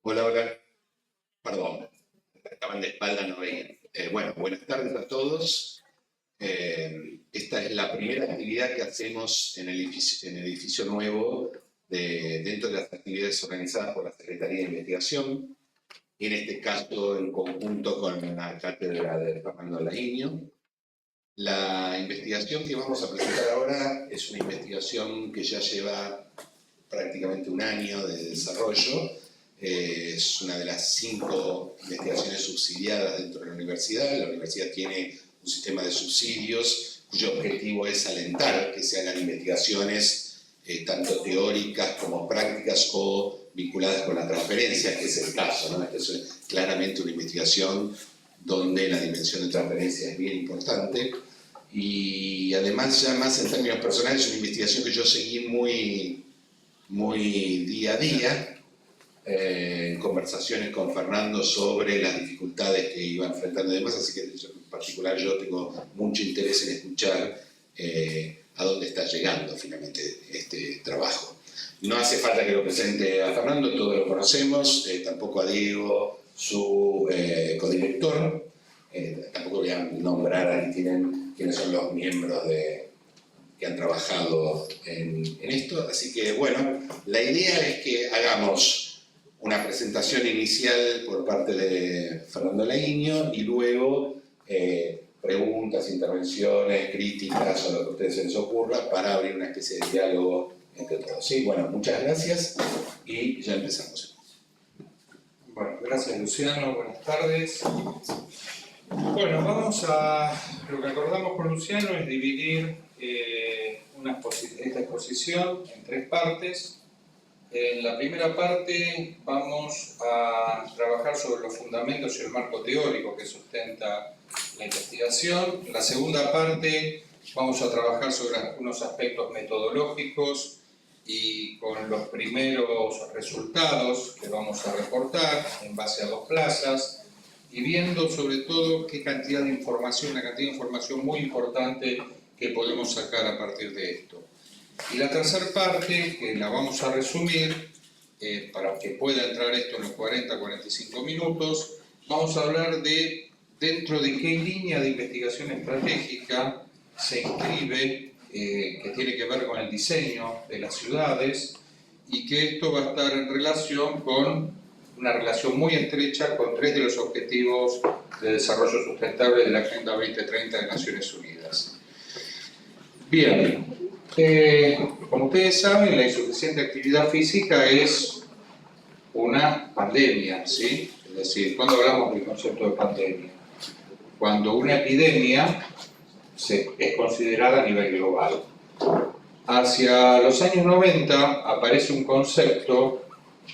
Hola, hola. Perdón, estaban de espalda, no veían. Bueno, buenas tardes a todos. Esta es la primera actividad que hacemos en el edificio nuevo dentro de las actividades organizadas por la Secretaría de Investigación, y en este caso en conjunto con la cátedra de Fernando Laíño. La investigación que vamos a presentar ahora es una investigación que ya lleva prácticamente un año de desarrollo. Es una de las 5 investigaciones subsidiadas dentro de la universidad. La universidad tiene un sistema de subsidios cuyo objetivo es alentar que se hagan investigaciones tanto teóricas como prácticas o vinculadas con la transferencia, que es el caso, ¿no? Esta es claramente una investigación donde la dimensión de transferencia es bien importante. Y además, ya más en términos personales, es una investigación que yo seguí muy día a día, en conversaciones con Fernando sobre las dificultades que iba enfrentando y demás, así que en particular yo tengo mucho interés en escuchar a dónde está llegando finalmente este trabajo. No hace falta que lo presente a Fernando, todos lo conocemos, tampoco a Diego, su codirector, tampoco voy a nombrar a quiénes son los miembros que han trabajado en esto, así que bueno, la idea es que hagamos una presentación inicial por parte de Fernando Laíño y luego preguntas, intervenciones, críticas o lo que a ustedes se les ocurra para abrir una especie de diálogo entre todos. ¿Sí? Bueno, muchas gracias y ya empezamos. Bueno, gracias Luciano, buenas tardes. Bueno, lo que acordamos con Luciano es dividir esta exposición en 3 partes. En la primera parte vamos a trabajar sobre los fundamentos y el marco teórico que sustenta la investigación. En la segunda parte vamos a trabajar sobre algunos aspectos metodológicos y con los primeros resultados que vamos a reportar en base a 2 plazas, y viendo sobre todo qué cantidad de información, una cantidad de información muy importante que podemos sacar a partir de esto. Y la tercera parte, que la vamos a resumir, para que pueda entrar esto en los 40-45 minutos, vamos a hablar de dentro de qué línea de investigación estratégica se inscribe, que tiene que ver con el diseño de las ciudades, y que esto va a estar en relación con una relación muy estrecha con 3 de los objetivos de desarrollo sustentable de la Agenda 2030 de Naciones Unidas. Bien, como ustedes saben, la insuficiente actividad física es una pandemia, ¿sí? Es decir, ¿cuándo hablamos del concepto de pandemia? Cuando una epidemia es considerada a nivel global. Hacia los años 90 aparece un concepto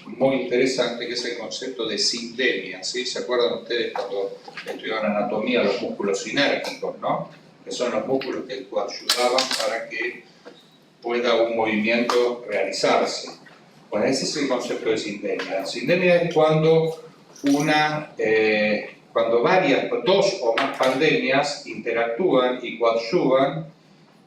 muy interesante, que es el concepto de sindemia, ¿sí? ¿Se acuerdan ustedes cuando estudiaban anatomía los músculos sinérgicos, ¿no? Que son los músculos que ayudaban para que pueda un movimiento realizarse. Bueno, ese es el concepto de sindemia. La sindemia es cuando varias, 2 o más pandemias interactúan y coadyuvan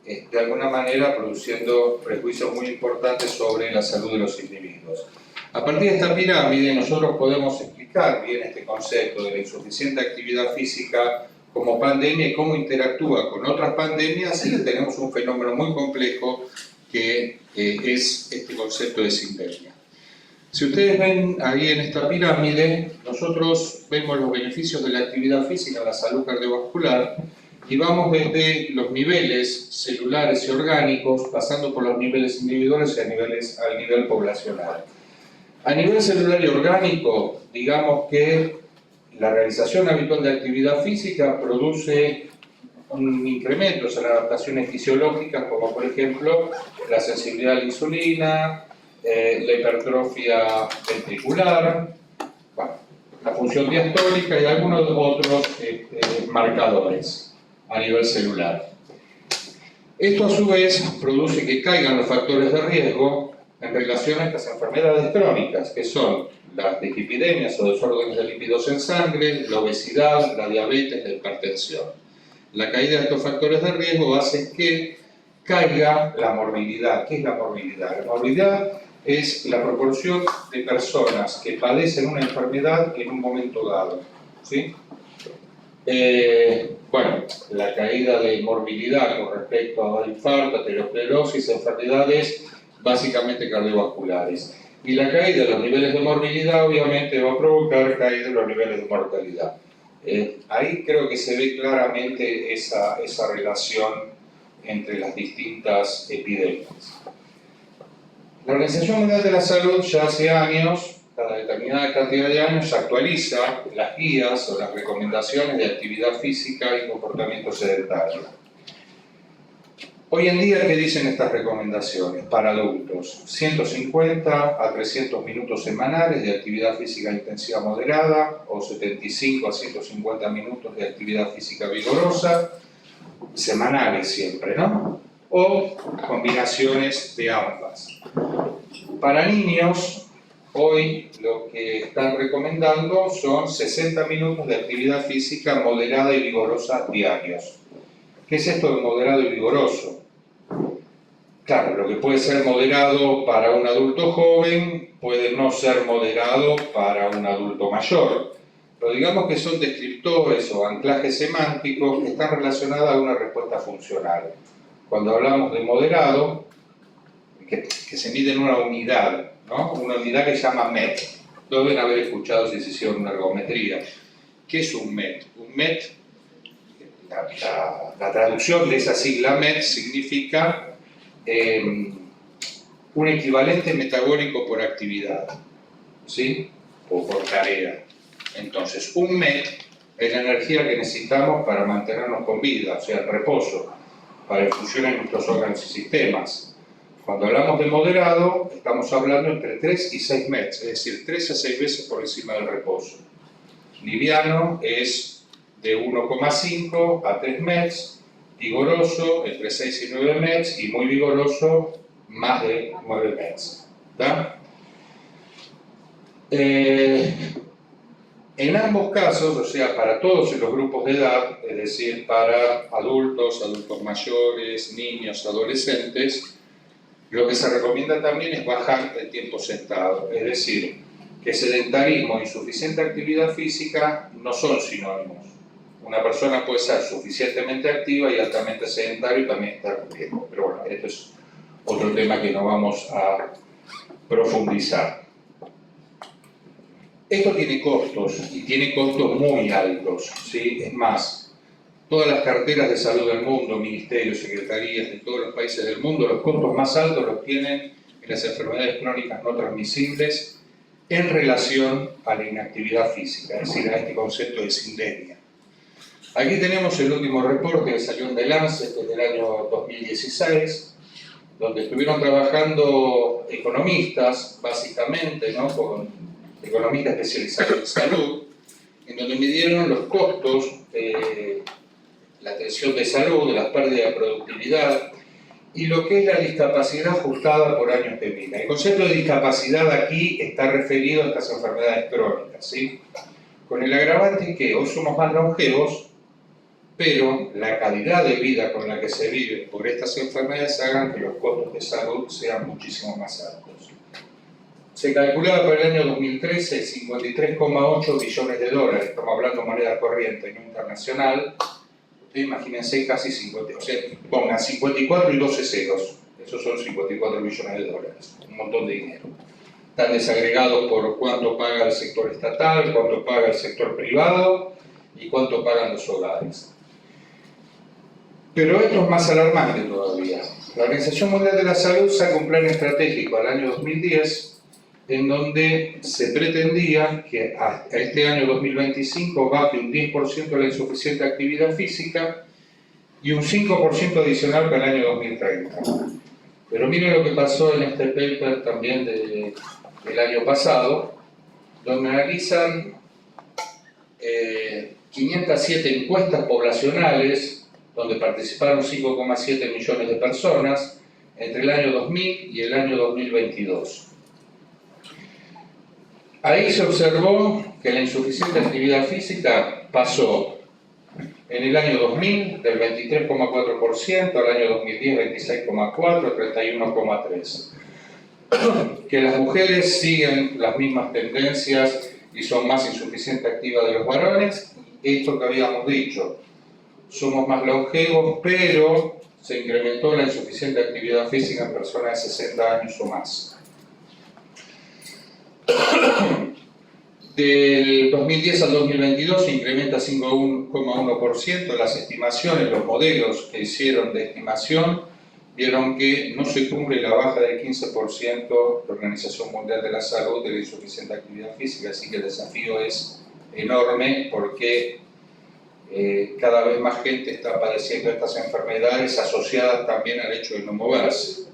de alguna manera produciendo prejuicios muy importantes sobre la salud de los individuos. A partir de esta pirámide nosotros podemos explicar bien este concepto de la insuficiente actividad física como pandemia y cómo interactúa con otras pandemias, y tenemos un fenómeno muy complejo que es este concepto de sindemia. Si ustedes ven ahí en esta pirámide, nosotros vemos los beneficios de la actividad física en la salud cardiovascular, y vamos desde los niveles celulares y orgánicos, pasando por los niveles individuales y al nivel poblacional. A nivel celular y orgánico, digamos que la realización habitual de actividad física produce un incremento en adaptaciones fisiológicas, como por ejemplo la sensibilidad a la insulina, la hipertrofia ventricular, la función diastólica y algunos otros marcadores a nivel celular. Esto a su vez produce que caigan los factores de riesgo en relación a estas enfermedades crónicas, que son las dislipidemias o desórdenes de lípidos en sangre, la obesidad, la diabetes, la hipertensión. La caída de estos factores de riesgo hace que caiga la morbilidad. ¿Qué es la morbilidad? La morbilidad es la proporción de personas que padecen una enfermedad en un momento dado, ¿sí? Bueno, la caída de morbilidad con respecto a infarto, aterosclerosis, enfermedades básicamente cardiovasculares. Y la caída de los niveles de morbilidad obviamente va a provocar caída de los niveles de mortalidad. Ahí creo que se ve claramente esa relación entre las distintas epidemias. La Organización Mundial de la Salud ya hace años, cada determinada cantidad de años, actualiza las guías o las recomendaciones de actividad física y comportamiento sedentario. Hoy en día, ¿qué dicen estas recomendaciones? Para adultos, 150 a 300 minutos semanales de actividad física intensiva moderada o 75 a 150 minutos de actividad física vigorosa, semanales siempre, ¿no? O combinaciones de ambas. Para niños, hoy lo que están recomendando son 60 minutos de actividad física moderada y vigorosa diarios. ¿Qué es esto de moderado y vigoroso? Claro, lo que puede ser moderado para un adulto joven puede no ser moderado para un adulto mayor. Pero digamos que son descriptores o anclajes semánticos que están relacionados a una respuesta funcional. Cuando hablamos de moderado, que se mide en una unidad, ¿no? Una unidad que se llama MET. Lo deben haber escuchado si se hicieron una ergometría. ¿Qué es un MET? Un MET, la traducción de esa sigla MET significa un equivalente metabólico por actividad, ¿sí? O por tarea. Entonces, un MET es la energía que necesitamos para mantenernos con vida, o sea, el reposo, para que funcionen nuestros órganos y sistemas. Cuando hablamos de moderado, estamos hablando entre 3 y 6 METs, es decir, 3 a 6 veces por encima del reposo. Liviano es de 1,5 a 3 METs, vigoroso entre 6 y 9 METs y muy vigoroso más de 9 METs. ¿Está? En ambos casos, o sea, para todos los grupos de edad, es decir, para adultos, adultos mayores, niños, adolescentes, lo que se recomienda también es bajar el tiempo sentado, es decir, que sedentarismo e insuficiente actividad física no son sinónimos. Una persona puede ser suficientemente activa y altamente sedentario y también estar en riesgo. Pero bueno, esto es otro tema que no vamos a profundizar. Esto tiene costos, y tiene costos muy altos, ¿sí? Es más, todas las carteras de salud del mundo, ministerios, secretarías de todos los países del mundo, los costos más altos los tienen en las enfermedades crónicas no transmisibles en relación a la inactividad física, es decir, a este concepto de sindemia. Aquí tenemos el último reporte que salió en The Lancet del año 2016, donde estuvieron trabajando economistas, básicamente, ¿no? Con economistas especializados en salud, en donde midieron los costos de la atención de salud, de las pérdidas de productividad y lo que es la discapacidad ajustada por años de vida. El concepto de discapacidad aquí está referido a estas enfermedades crónicas, ¿sí? Con el agravante que hoy somos más longevos, pero la calidad de vida con la que se vive por estas enfermedades hagan que los costos de salud sean muchísimo más altos. Se calculaba para el año 2013 $53,8 billones, estamos hablando de moneda corriente y no internacional. Ustedes imagínense casi 50, o sea, pongan 54 y 12 ceros, esos son 54 billones de dólares, un montón de dinero. Están desagregados por cuánto paga el sector estatal, cuánto paga el sector privado y cuánto pagan los hogares. Pero esto es más alarmante todavía. La Organización Mundial de la Salud saca un plan estratégico al año 2010 en donde se pretendía que a este año 2025 baje un 10% la insuficiente actividad física y un 5% adicional para el año 2030. Pero miren lo que pasó en este paper también del año pasado, donde analizan 507 encuestas poblacionales donde participaron 5,7 millones de personas entre el año 2000 y el año 2022. Ahí se observó que la insuficiente actividad física pasó En el año 2000 del 23,4%, al año 2010 26,4%, 31,3%. Que las mujeres siguen las mismas tendencias y son más insuficiente activa de los varones. Esto que habíamos dicho, somos más longevos, pero se incrementó la insuficiente actividad física en personas de 60 años o más. Del 2010 al 2022 se incrementa 5,1%. Las estimaciones, los modelos que hicieron de estimación, vieron que no se cumple la baja del 15% de la Organización Mundial de la Salud de la insuficiente actividad física, así que el desafío es enorme porque cada vez más gente está padeciendo estas enfermedades asociadas también al hecho de no moverse.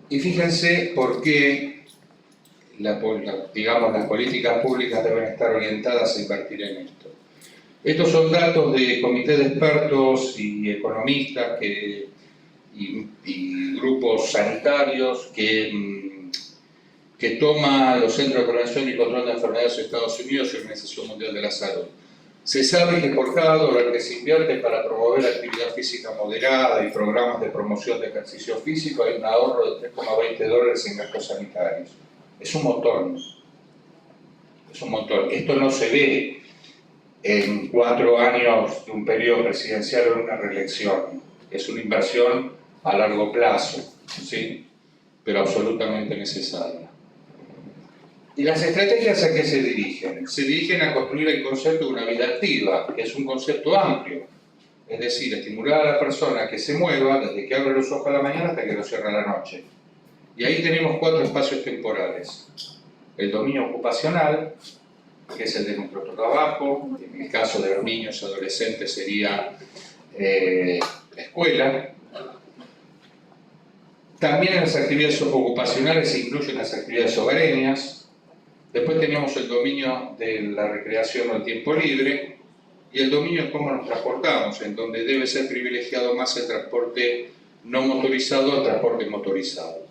Y fíjense por qué digamos, las políticas públicas deben estar orientadas a invertir en esto. Estos son datos de comité de expertos y economistas y grupos sanitarios que toma los Centros de Prevención y Control de Enfermedades de Estados Unidos y Organización Mundial de la Salud. Se sabe que por cada dólar que se invierte para promover actividad física moderada y programas de promoción de ejercicio físico, hay un ahorro de 3,20 dólares en gastos sanitarios. Es un montón. Es un montón. Esto no se ve en 4 años de un periodo presidencial o en una reelección. Es una inversión a largo plazo, ¿sí? Pero absolutamente necesaria. ¿Y las estrategias a qué se dirigen? Se dirigen a construir el concepto de una vida activa, que es un concepto amplio. Es decir, estimular a la persona a que se mueva desde que abre los ojos a la mañana hasta que los cierra a la noche. Y ahí tenemos 4 espacios temporales. El dominio ocupacional, que es el de nuestro trabajo. En el caso de los niños y adolescentes sería la escuela. También en las actividades ocupacionales se incluyen las actividades hogareñas. Después tenemos el dominio de la recreación o el tiempo libre. Y el dominio de cómo nos transportamos, en donde debe ser privilegiado más el transporte no motorizado al transporte motorizado.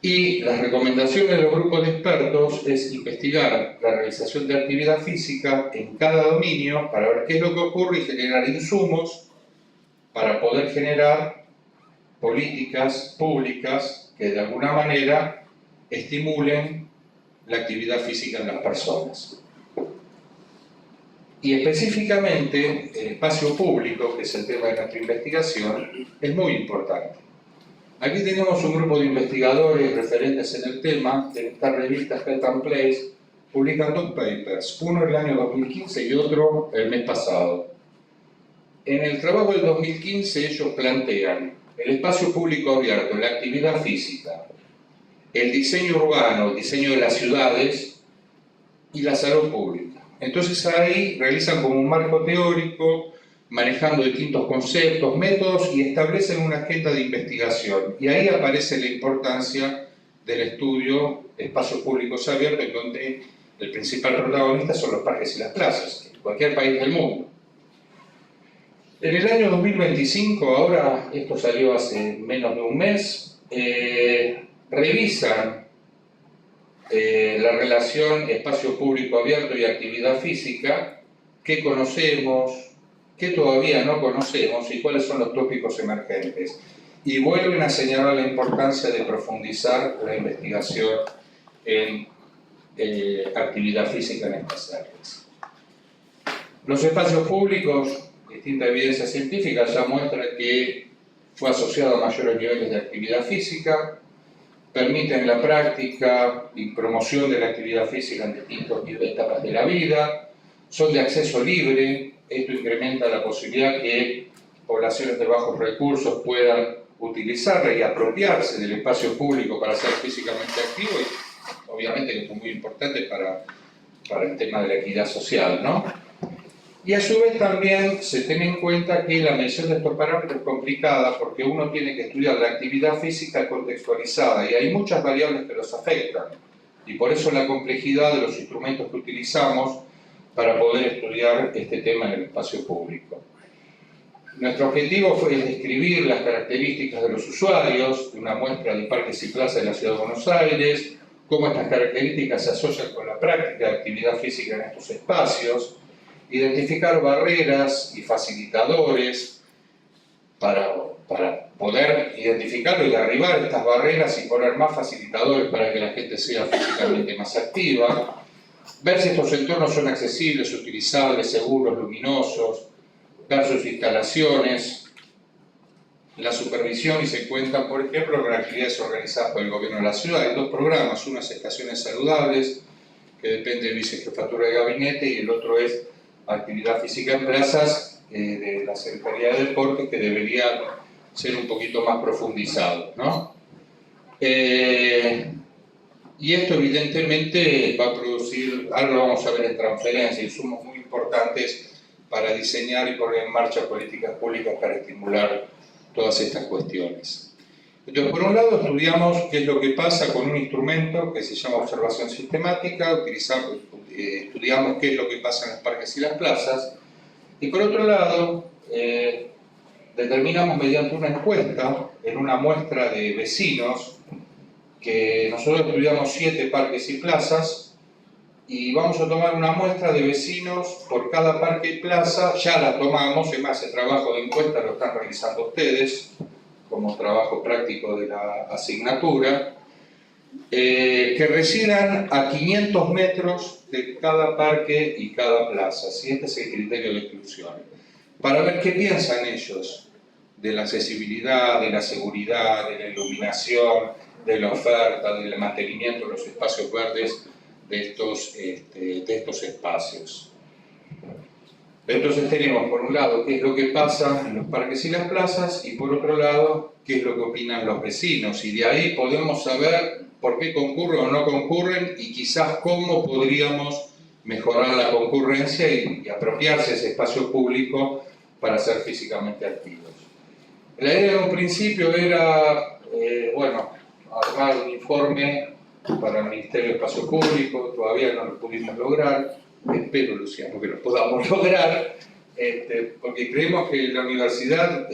Y las recomendaciones de los grupos de expertos es investigar la realización de actividad física en cada dominio para ver qué es lo que ocurre y generar insumos para poder generar políticas públicas que de alguna manera estimulen la actividad física en las personas. Y específicamente el espacio público, que es el tema de nuestra investigación, es muy importante. Aquí tenemos un grupo de investigadores referentes en el tema, de esta revista Health and Place, publican 2 papers, uno en el año 2015 y otro el mes pasado. En el trabajo del 2015 ellos plantean el espacio público abierto, la actividad física, el diseño urbano, el diseño de las ciudades y la salud pública. Entonces ahí realizan como un marco teórico, manejando distintos conceptos, métodos y establecen una agenda de investigación. Y ahí aparece la importancia del estudio de espacios públicos abiertos, en donde el principal protagonista son los parques y las plazas, en cualquier país del mundo. En el año 2025, ahora esto salió hace menos de un mes, revisan la relación espacio público abierto y actividad física, qué conocemos, qué todavía no conocemos y cuáles son los tópicos emergentes. Y vuelven a señalar la importancia de profundizar la investigación en actividad física en estas áreas. Los espacios públicos, distinta evidencia científica ya muestra que fue asociado a mayores niveles de actividad física, permiten la práctica y promoción de la actividad física en distintas etapas de la vida, son de acceso libre. Esto incrementa la posibilidad que poblaciones de bajos recursos puedan utilizarla y apropiarse del espacio público para ser físicamente activo y obviamente que esto es muy importante para el tema de la equidad social, ¿no? Y a su vez también se tiene en cuenta que la medición de estos parámetros es complicada porque uno tiene que estudiar la actividad física contextualizada y hay muchas variables que los afectan y por eso la complejidad de los instrumentos que utilizamos para poder estudiar este tema en el espacio público. Nuestro objetivo fue describir las características de los usuarios de una muestra de parques y plazas de la Ciudad de Buenos Aires, cómo estas características se asocian con la práctica de actividad física en estos espacios, identificar barreras y facilitadores para poder identificar y derribar estas barreras y poner más facilitadores para que la gente sea físicamente más activa, ver si estos entornos son accesibles, utilizables, seguros, luminosos, ver sus instalaciones, la supervisión y se cuentan, por ejemplo, con actividades organizadas por el gobierno de la ciudad. Hay dos programas, uno es Estaciones Saludables, que depende de Vicejefatura de Gabinete, y el otro es Actividad Física en Plazas, de la Secretaría de Deportes, que debería ser un poquito más profundizado, ¿no? Y esto evidentemente va a producir, ahora lo vamos a ver en transferencia, insumos muy importantes para diseñar y poner en marcha políticas públicas para estimular todas estas cuestiones. Entonces, por un lado, estudiamos qué es lo que pasa con un instrumento que se llama observación sistemática, estudiamos qué es lo que pasa en los parques y las plazas, y por otro lado, determinamos mediante una encuesta, en una muestra de vecinos, que nosotros estudiamos 7 parques y plazas, y vamos a tomar una muestra de vecinos por cada parque y plaza, ya la tomamos, además el trabajo de encuesta lo están realizando ustedes, como trabajo práctico de la asignatura, que residan a 500 metros de cada parque y cada plaza, ¿sí? Este es el criterio de exclusión, para ver qué piensan ellos de la accesibilidad, de la seguridad, de la iluminación, de la oferta, del mantenimiento de los espacios verdes de estos espacios. Entonces tenemos por un lado qué es lo que pasa en los parques y las plazas y por otro lado qué es lo que opinan los vecinos, y de ahí podemos saber por qué concurren o no concurren y quizás cómo podríamos mejorar la concurrencia y apropiarse de ese espacio público para ser físicamente activos. La idea en un principio era, armar un informe para el Ministerio de Espacio Público, todavía no lo pudimos lograr, espero, Luciano, que lo podamos lograr, porque creemos que la universidad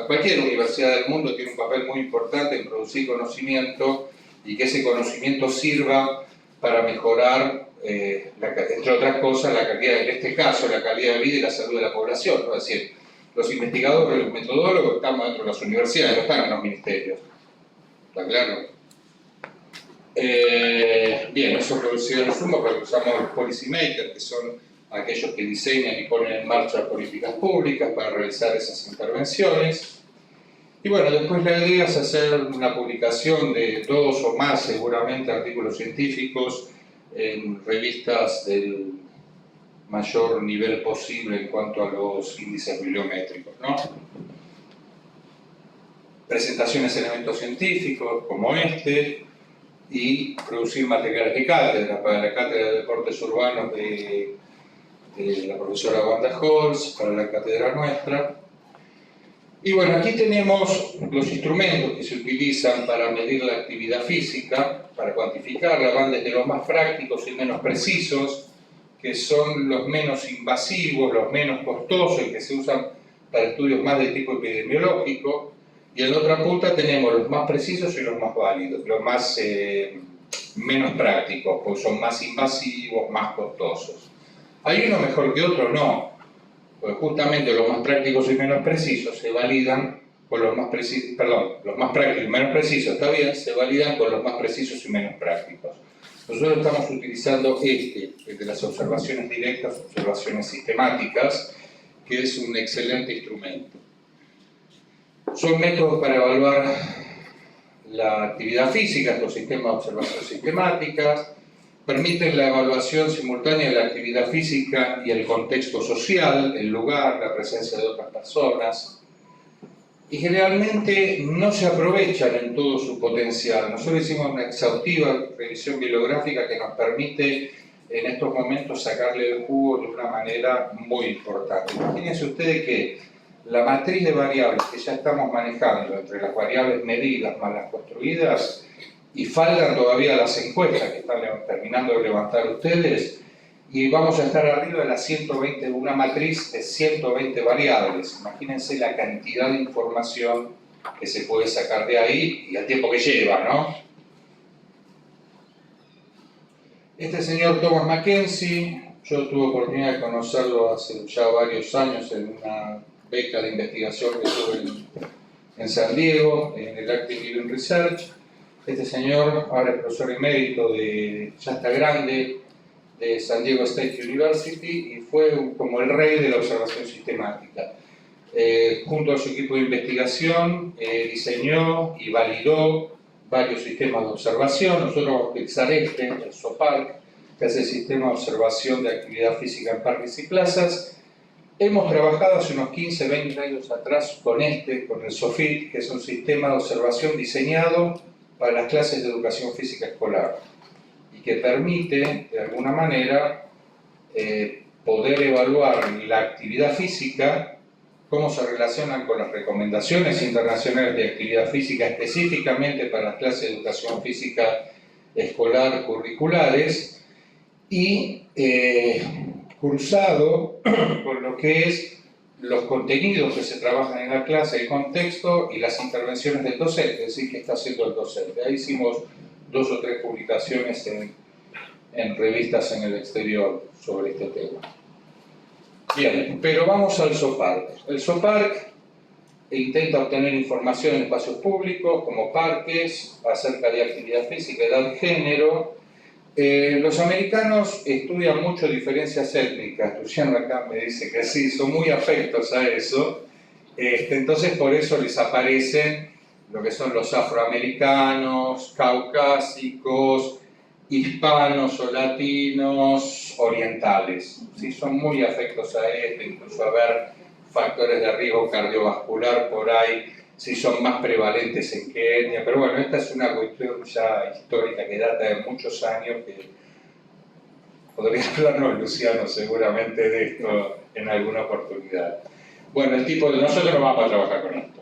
cualquier universidad del mundo tiene un papel muy importante en producir conocimiento y que ese conocimiento sirva para mejorar, entre otras cosas, la calidad, en este caso, la calidad de vida y la salud de la población, ¿no? Es decir, los investigadores, los metodólogos estamos dentro de las universidades, no están en los ministerios. ¿Está claro? Bien, eso producido en sumo, pero usamos los policy makers, que son aquellos que diseñan y ponen en marcha políticas públicas para realizar esas intervenciones. Y bueno, después la idea es hacer una publicación de 2 o más, seguramente, artículos científicos en revistas del mayor nivel posible en cuanto a los índices bibliométricos, ¿no? Presentaciones en eventos científicos como este, y producir materiales de cátedra para la Cátedra de Deportes Urbanos de la profesora Wanda Holz, para la cátedra nuestra. Y bueno, aquí tenemos los instrumentos que se utilizan para medir la actividad física, para cuantificarla, van desde los más prácticos y menos precisos, que son los menos invasivos, los menos costosos, y que se usan para estudios más de tipo epidemiológico, y en la otra punta tenemos los más precisos y los más válidos, los más menos prácticos, porque son más invasivos, más costosos. ¿Hay uno mejor que otro? No, porque justamente los más prácticos y menos precisos se validan con los más precisos, los más prácticos y menos precisos, está bien, se validan con los más precisos y menos prácticos. Nosotros estamos utilizando el de las observaciones directas, observaciones sistemáticas, que es un excelente instrumento. Son métodos para evaluar la actividad física, estos sistemas de observación sistemáticas, permiten la evaluación simultánea de la actividad física y el contexto social, el lugar, la presencia de otras personas, y generalmente no se aprovechan en todo su potencial. Nosotros hicimos una exhaustiva revisión bibliográfica que nos permite en estos momentos sacarle el jugo de una manera muy importante. Imagínense ustedes que la matriz de variables que ya estamos manejando entre las variables medidas más las construidas, y faltan todavía las encuestas que están terminando de levantar ustedes, y vamos a estar arriba de las 120, una matriz de 120 variables. Imagínense la cantidad de información que se puede sacar de ahí y el tiempo que lleva, ¿no? Este señor Thomas Mackenzie, yo tuve oportunidad de conocerlo hace ya varios años en una beca de investigación que tuve en San Diego, en el Active Living Research. Este señor ahora es profesor emérito ya está grande, de San Diego State University, y fue como el rey de la observación sistemática. Junto a su equipo de investigación diseñó y validó varios sistemas de observación. Nosotros vamos a utilizar el SOPARC, que es el Sistema de Observación de Actividad Física en Parques y Plazas. Hemos trabajado hace unos 15, 20 años atrás con el SOFIT, que es un sistema de observación diseñado para las clases de educación física escolar y que permite, de alguna manera, poder evaluar la actividad física, cómo se relacionan con las recomendaciones internacionales de actividad física específicamente para las clases de educación física escolar curriculares y cruzado con lo que es los contenidos que se trabajan en la clase, el contexto y las intervenciones del docente, es decir, qué está haciendo el docente. Ahí hicimos 2 o 3 publicaciones en revistas en el exterior sobre este tema. Bien, pero vamos al SOPARC. El SOPARC intenta obtener información en espacios públicos, como parques, acerca de actividad física, edad, género. Los americanos estudian mucho diferencias étnicas. Luciano acá me dice que sí, son muy afectos a eso. Entonces por eso les aparecen lo que son los afroamericanos, caucásicos, hispanos o latinos, orientales. ¿Sí? Son muy afectos a esto, incluso a ver factores de riesgo cardiovascular por ahí, si son más prevalentes en Kenia. Pero bueno, esta es una cuestión ya histórica que data de muchos años, que podría hablarnos Luciano seguramente de esto en alguna oportunidad. Bueno, nosotros no vamos a trabajar con esto.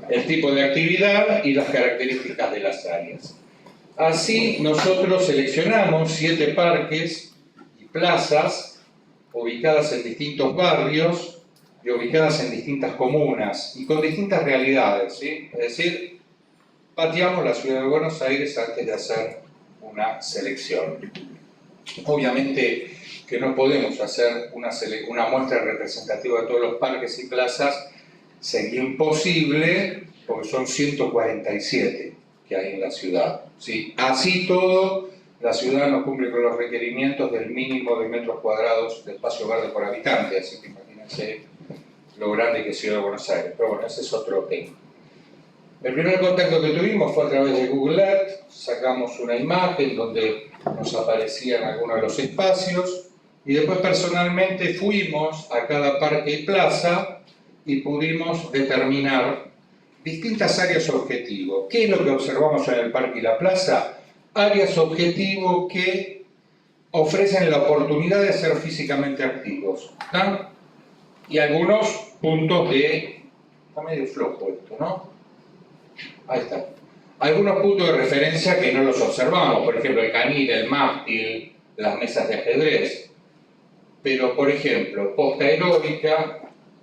El tipo de actividad y las características de las áreas. Así, nosotros seleccionamos 7 parques y plazas ubicadas en distintos barrios y ubicadas en distintas comunas y con distintas realidades, ¿sí? Es decir, pateamos la ciudad de Buenos Aires antes de hacer una selección. Obviamente que no podemos hacer una muestra representativa de todos los parques y plazas, sería imposible porque son 147 que hay en la ciudad. ¿Sí? Así todo, la ciudad no cumple con los requerimientos del mínimo de metros cuadrados de espacio verde por habitante, así que imagínense lo grande que es Ciudad de Buenos Aires. Pero bueno, ese es otro tema. El primer contacto que tuvimos fue a través de Google Earth. Sacamos una imagen donde nos aparecían algunos de los espacios y después personalmente fuimos a cada parque y plaza y pudimos determinar distintas áreas objetivo. ¿Qué es lo que observamos en el parque y la plaza? Áreas objetivo que ofrecen la oportunidad de ser físicamente activos, ¿no? Y algunos puntos de... Está medio flojo esto, ¿no? Ahí está. Algunos puntos de referencia que no los observamos, por ejemplo, el canil, el mástil, las mesas de ajedrez. Pero, por ejemplo, posta aeróbica,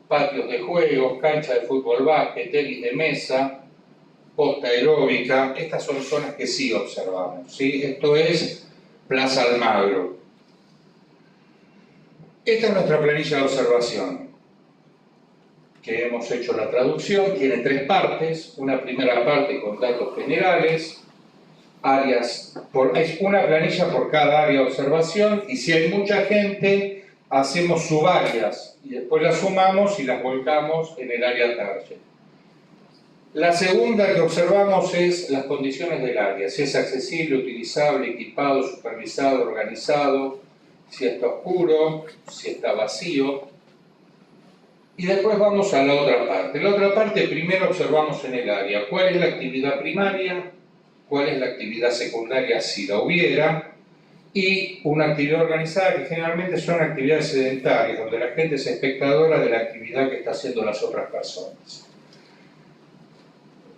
patios de juegos, cancha de fútbol, básquet, tenis de mesa, posta aeróbica, estas son zonas que sí observamos, ¿sí? Esto es Plaza Almagro. Esta es nuestra planilla de observación, que hemos hecho la traducción, tiene 3 partes, una primera parte con datos generales, es una planilla por cada área de observación, y si hay mucha gente, hacemos subáreas y después las sumamos y las volcamos en el área target. La segunda que observamos es las condiciones del área, si es accesible, utilizable, equipado, supervisado, organizado, si está oscuro, si está vacío. Y después vamos a la otra parte. La otra parte primero observamos en el área cuál es la actividad primaria, cuál es la actividad secundaria si la hubiera, y una actividad organizada que generalmente son actividades sedentarias, donde la gente es espectadora de la actividad que están haciendo las otras personas.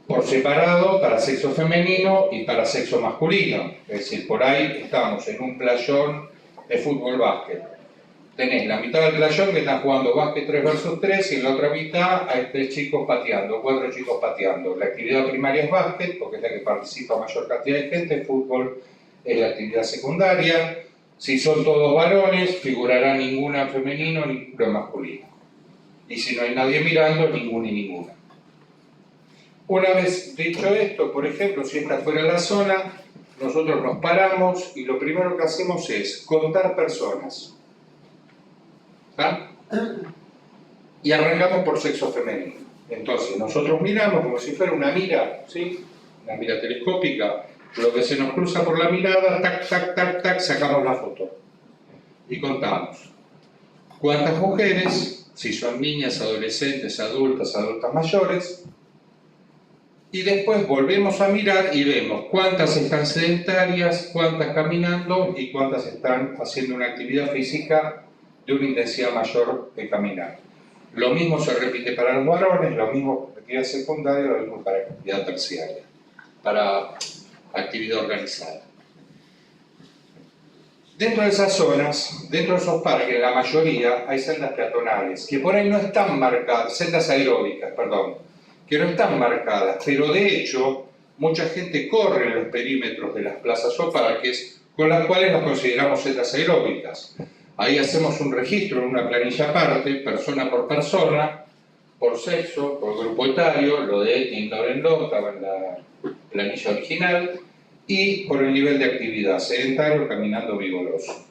Por separado para sexo femenino y para sexo masculino. Es decir, por ahí estamos en un playón de fútbol-básquet. Tenés la mitad del playón que están jugando básquet 3 versus 3 y en la otra mitad hay 3 chicos pateando, 4 chicos pateando. La actividad primaria es básquet, porque es la que participa mayor cantidad de gente, fútbol es la actividad secundaria. Si son todos varones, figurará ninguna en femenino, ninguna en masculino. Y si no hay nadie mirando, ninguno y ninguna. Una vez dicho esto, por ejemplo, si esta fuera la zona, nosotros nos paramos y lo primero que hacemos es contar personas. ¿Ah? Y arrancamos por sexo femenino. Entonces, nosotros miramos como si fuera una mira, ¿sí? Una mira telescópica. Lo que se nos cruza por la mirada, tac, tac, tac, tac, sacamos la foto. Y contamos. ¿Cuántas mujeres? Si son niñas, adolescentes, adultas mayores. Y después volvemos a mirar y vemos cuántas están sedentarias, cuántas caminando y cuántas están haciendo una actividad física de una intensidad mayor que caminar. Lo mismo se repite para los varones, lo mismo para actividad secundaria, lo mismo para actividad terciaria, para actividad organizada. Dentro de esas zonas, dentro de esos parques, la mayoría hay sendas peatonales, que por ahí no están marcadas, sendas aeróbicas, perdón, que no están marcadas, pero de hecho mucha gente corre en los perímetros de las plazas o parques, con las cuales nos consideramos sendas aeróbicas. Ahí hacemos un registro en una planilla aparte, persona por sexo, por grupo etario, lo de indoor estaba en la planilla original, y por el nivel de actividad, sedentario, caminando, vigoroso.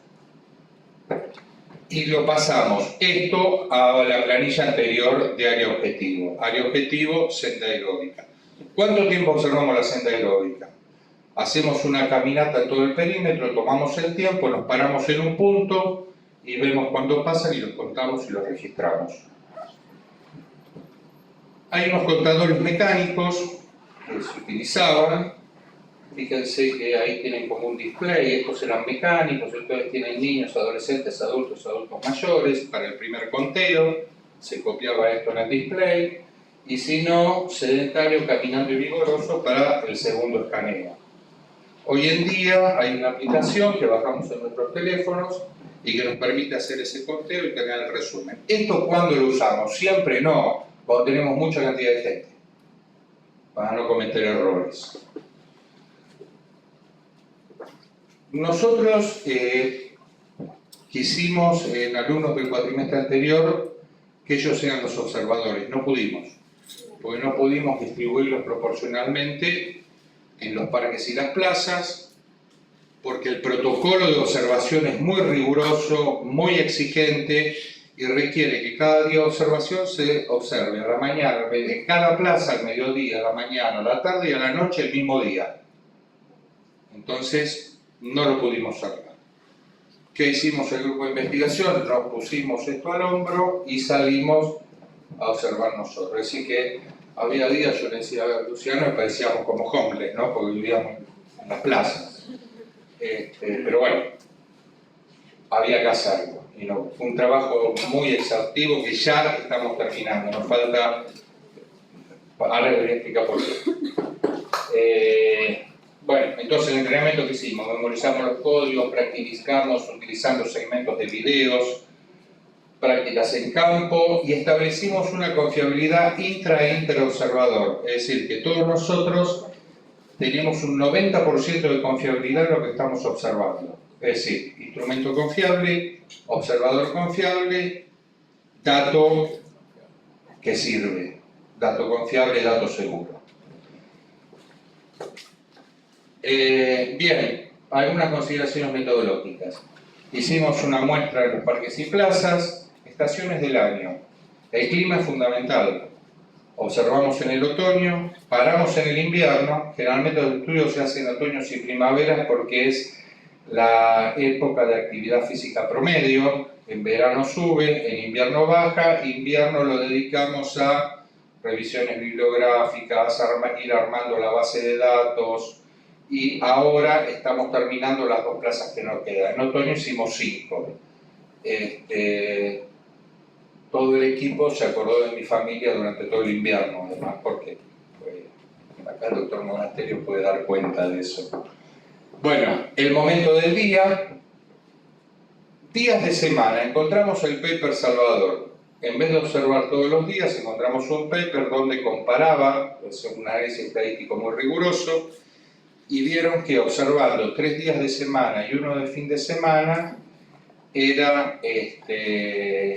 Y lo pasamos esto a la planilla anterior de área objetivo. Área objetivo, senda aeróbica. ¿Cuánto tiempo observamos la senda aeróbica? Hacemos una caminata en todo el perímetro, tomamos el tiempo, nos paramos en un punto y vemos cuánto pasan y los contamos y los registramos. Hay unos contadores mecánicos que se utilizaban. Fíjense que ahí tienen como un display, estos eran mecánicos, ustedes tienen niños, adolescentes, adultos mayores, para el primer conteo, se copiaba esto en el display, y si no, sedentario, caminando y vigoroso para el segundo escaneo. Hoy en día hay una aplicación que bajamos en nuestros teléfonos y que nos permite hacer ese conteo y tener el resumen. ¿Esto cuándo lo usamos? Siempre no, cuando tenemos mucha cantidad de gente, para no cometer errores. Nosotros quisimos en alumnos del cuatrimestre anterior que ellos sean los observadores, no pudimos, porque no pudimos distribuirlos proporcionalmente en los parques y las plazas, porque el protocolo de observación es muy riguroso, muy exigente y requiere que cada día de observación se observe a la mañana, en cada plaza, al mediodía, a la mañana, a la tarde y a la noche el mismo día. Entonces, no lo pudimos sacar. ¿Qué hicimos el grupo de investigación? Nos pusimos esto al hombro y salimos a observar nosotros. Así que había días, yo le decía a Luciano, que parecíamos como homeless, ¿no? Porque vivíamos en las plazas. Pero bueno, había que hacerlo. Y no, fue un trabajo muy exhaustivo que ya estamos terminando. Nos falta... Ahora les voy a explicar por qué. Bueno, entonces el entrenamiento que hicimos, memorizamos los códigos, practicamos utilizando segmentos de videos, prácticas en campo y establecimos una confiabilidad intra-interobservador, es decir, que todos nosotros tenemos un 90% de confiabilidad en lo que estamos observando. Es decir, instrumento confiable, observador confiable, dato que sirve, dato confiable, dato seguro. Bien, algunas consideraciones metodológicas. Hicimos una muestra en los parques y plazas, estaciones del año. El clima es fundamental. Observamos en el otoño, paramos en el invierno. Generalmente los estudios se hacen en otoños y primaveras porque es la época de actividad física promedio. En verano sube, en invierno baja. Invierno lo dedicamos a revisiones bibliográficas, ir armando la base de datos. Y ahora estamos terminando las 2 plazas que nos quedan. En otoño hicimos 5. Todo el equipo se acordó de mi familia durante todo el invierno, además, porque acá el doctor Monasterio puede dar cuenta de eso. Bueno, el momento del día. Días de semana, encontramos el paper Salvador. En vez de observar todos los días, encontramos un paper donde comparaba, es un análisis estadístico muy riguroso, y vieron que observando 3 días de semana y 1 de fin de semana era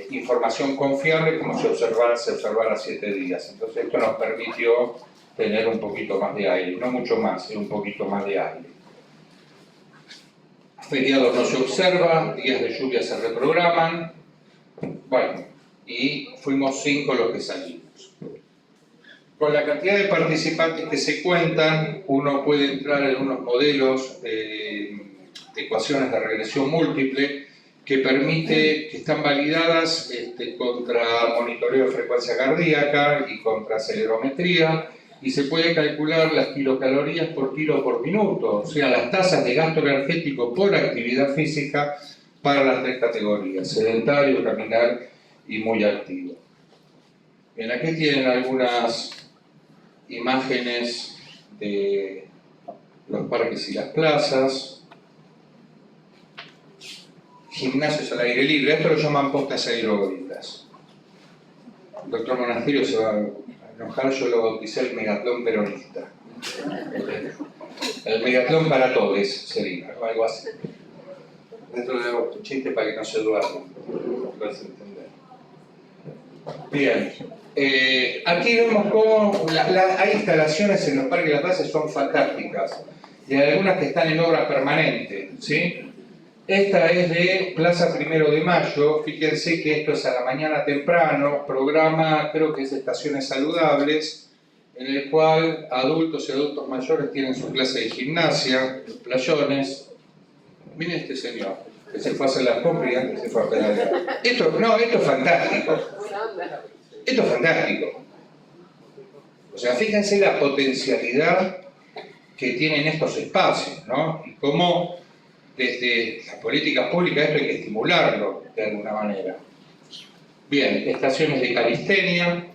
información confiable como se observara 7 días. Entonces esto nos permitió tener un poquito más de aire, no mucho más, un poquito más de aire. Feriados no se observa, días de lluvia se reprograman, bueno, y fuimos 5 los que salimos. Con la cantidad de participantes que se cuentan, uno puede entrar en unos modelos de ecuaciones de regresión múltiple que están validadas contra monitoreo de frecuencia cardíaca y contra acelerometría, y se puede calcular las kilocalorías por kilo por minuto, o sea, las tasas de gasto energético por actividad física para las 3 categorías, sedentario, caminar y muy activo. Bien, aquí tienen algunas imágenes de los parques y las plazas, gimnasios al aire libre, esto lo llaman postas aeróbicas. El doctor Monasterio se va a enojar, yo lo bauticé el megatlón peronista. El megatlón para todos sería, algo así. Dentro de un chiste para que no se duerma, lo vas a entender. Bien, aquí vemos cómo hay instalaciones en los parques y las plazas son fantásticas, y hay algunas que están en obra permanente, ¿sí? Esta es de Plaza 1 de Mayo, fíjense que esto es a la mañana temprano, programa, creo que es de estaciones saludables, en el cual adultos y adultos mayores tienen su clase de gimnasia, los playones. Miren este señor, que se fue a hacer las compras y antes se fue a pedalear. Esto es fantástico. Esto es fantástico. O sea, fíjense la potencialidad que tienen estos espacios, ¿no? Y cómo desde las políticas públicas esto hay que estimularlo de alguna manera. Bien, estaciones de calistenia.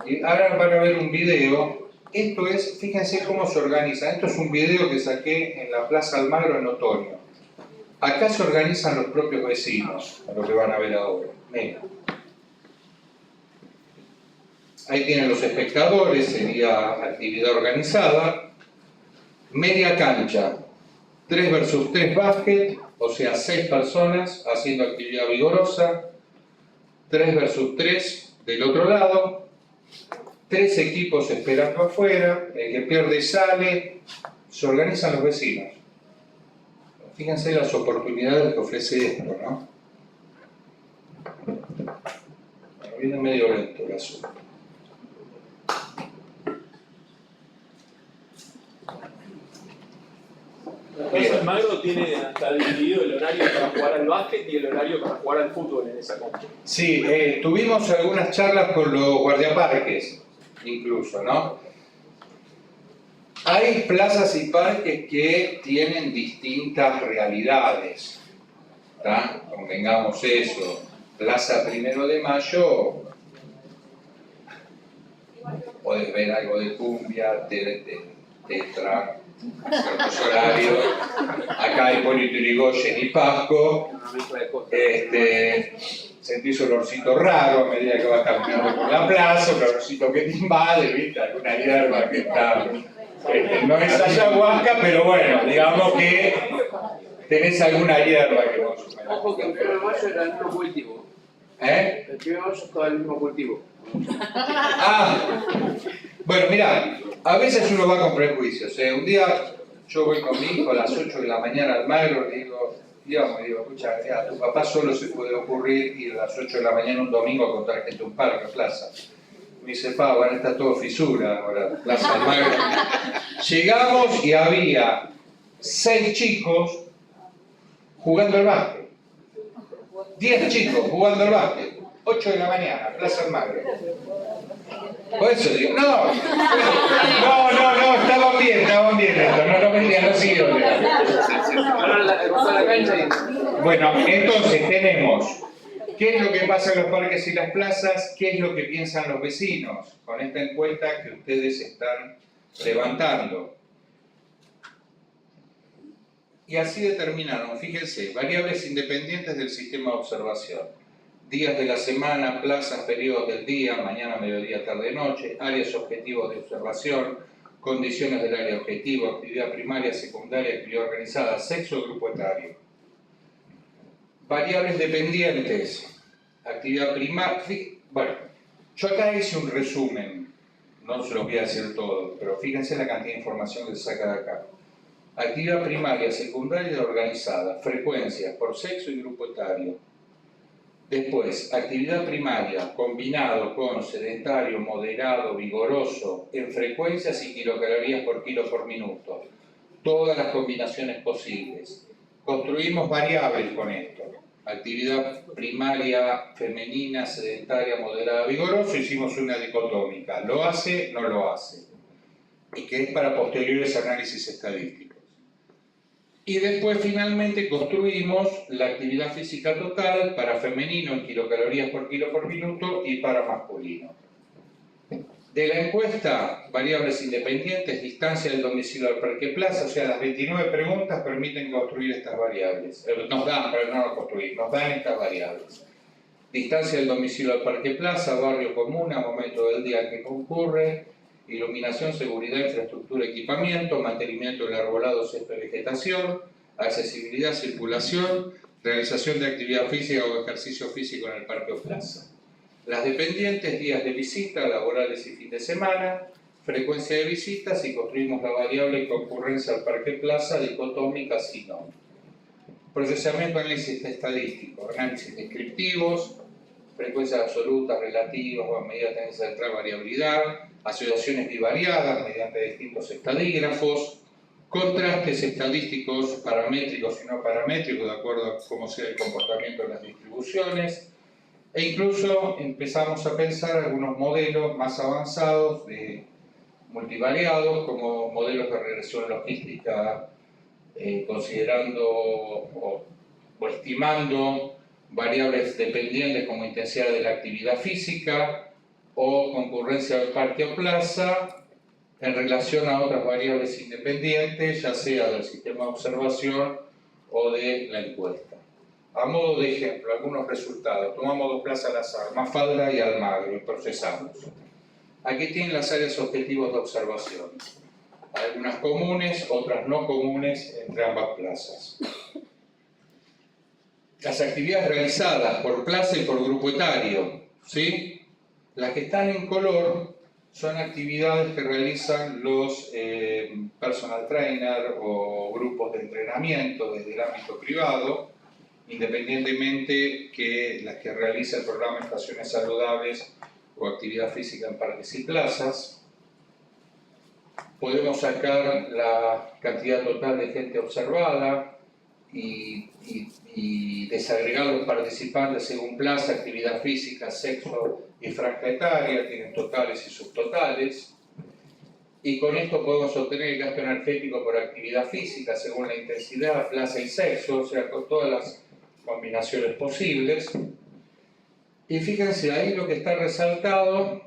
Y ahora van a ver un video. Esto es, fíjense cómo se organiza. Esto es un video que saqué en la Plaza Almagro en otoño. Acá se organizan los propios vecinos, lo que van a ver ahora. Miren. Ahí tienen los espectadores, sería actividad organizada. Media cancha, 3 versus 3 básquet, o sea, 6 personas haciendo actividad vigorosa. 3 versus 3 del otro lado. 3 equipos esperando afuera, el que pierde sale, se organizan los vecinos. Fíjense las oportunidades que ofrece esto, ¿no? Bueno, viene medio lento el asunto. La Plaza Almagro tiene hasta dividido el horario para jugar al básquet y el horario para jugar al fútbol en esa cancha. Sí, tuvimos algunas charlas con los guardiaparques, incluso, ¿no? Hay plazas y parques que tienen distintas realidades, ¿tá? Convengamos eso. Plaza 1 de Mayo, podés ver algo de cumbia, tetra, ciertos horarios. Acá hay Hipólito Yrigoyen y Pasco. Sentís un olorcito raro a medida que vas caminando por la plaza, un olorcito que te invade, ¿viste? Alguna hierba que está... no es ayahuasca, pero bueno, digamos que tenés alguna hierba que consume. Ojo que el 1 de mayo era el mismo cultivo. ¿Eh? El 1 de mayo es todo el mismo cultivo. Ah, bueno, mirá, a veces uno va con prejuicios. Un día yo voy con mi hijo a las 8 de la mañana al Magro y digo, escucha, a tu papá solo se puede ocurrir ir a las 8 de la mañana un domingo a contar gente un parque, plaza. Me dice, bueno, está todo fisura ahora, Plaza del Magro. Llegamos y había 6 chicos jugando al básquet. 10 chicos jugando al básquet. 8 de la mañana, Plaza del Magro. Por eso digo, no, estaban bien esto, no vendían, no siguieron. Bueno, entonces tenemos qué es lo que pasa en los parques y las plazas, qué es lo que piensan los vecinos con esta encuesta que ustedes están levantando. Y así determinaron, fíjense, variables independientes del sistema de observación. Días de la semana, plazas, periodos del día, mañana, mediodía, tarde, noche, áreas objetivos de observación, condiciones del área objetivo, actividad primaria, secundaria, actividad organizada, sexo, grupo etario. Variables dependientes, actividad primaria. Bueno, yo acá hice un resumen, no se los voy a decir todo, pero fíjense la cantidad de información que se saca de acá. Actividad primaria, secundaria y organizada, frecuencias por sexo y grupo etario. Después, actividad primaria combinado con sedentario, moderado, vigoroso, en frecuencias y kilocalorías por kilo por minuto. Todas las combinaciones posibles. Construimos variables con esto. Actividad primaria femenina, sedentaria, moderada, vigoroso, hicimos una dicotómica. ¿Lo hace? No lo hace. Y que es para posteriores análisis estadísticos. Y después finalmente construimos la actividad física total para femenino en kilocalorías por kilo por minuto y para masculino. De la encuesta, variables independientes, distancia del domicilio al parque plaza, o sea, las 29 preguntas permiten construir estas variables. Nos dan, pero no construir, nos dan estas variables. Distancia del domicilio al parque plaza, barrio comuna, momento del día en que concurre, iluminación, seguridad, infraestructura, equipamiento, mantenimiento del arbolado, césped, vegetación, accesibilidad, circulación, realización de actividad física o ejercicio físico en el parque o plaza. Las dependientes, días de visita, laborales y fin de semana, frecuencia de visitas y construimos la variable concurrencia al parque plaza, dicotómica, si no. Procesamiento, análisis estadístico, análisis descriptivos, frecuencias absolutas, relativas o a medida de tendencia de variabilidad, asociaciones bivariadas mediante distintos estadígrafos, contrastes estadísticos paramétricos y no paramétricos de acuerdo a cómo sea el comportamiento de las distribuciones, e incluso empezamos a pensar algunos modelos más avanzados de multivariados como modelos de regresión logística considerando o estimando variables dependientes como intensidad de la actividad física o concurrencia del parque o plaza en relación a otras variables independientes, ya sea del sistema de observación o de la encuesta. A modo de ejemplo, algunos resultados. Tomamos dos plazas al azar, Mafalda y Almagro, y procesamos. Aquí tienen las áreas objetivos de observación. Algunas comunes, otras no comunes entre ambas plazas. Las actividades realizadas por plaza y por grupo etario, ¿sí? Las que están en color son actividades que realizan los personal trainer o grupos de entrenamiento desde el ámbito privado, independientemente que las que realiza el programa Estaciones Saludables o actividad física en parques y plazas. Podemos sacar la cantidad total de gente observada y desagregar los participantes según plaza, actividad física, sexo y franja etaria, tienen totales y subtotales. Y con esto podemos obtener el gasto energético por actividad física según la intensidad, plaza y sexo, o sea, con todas las combinaciones posibles. Y fíjense, ahí lo que está resaltado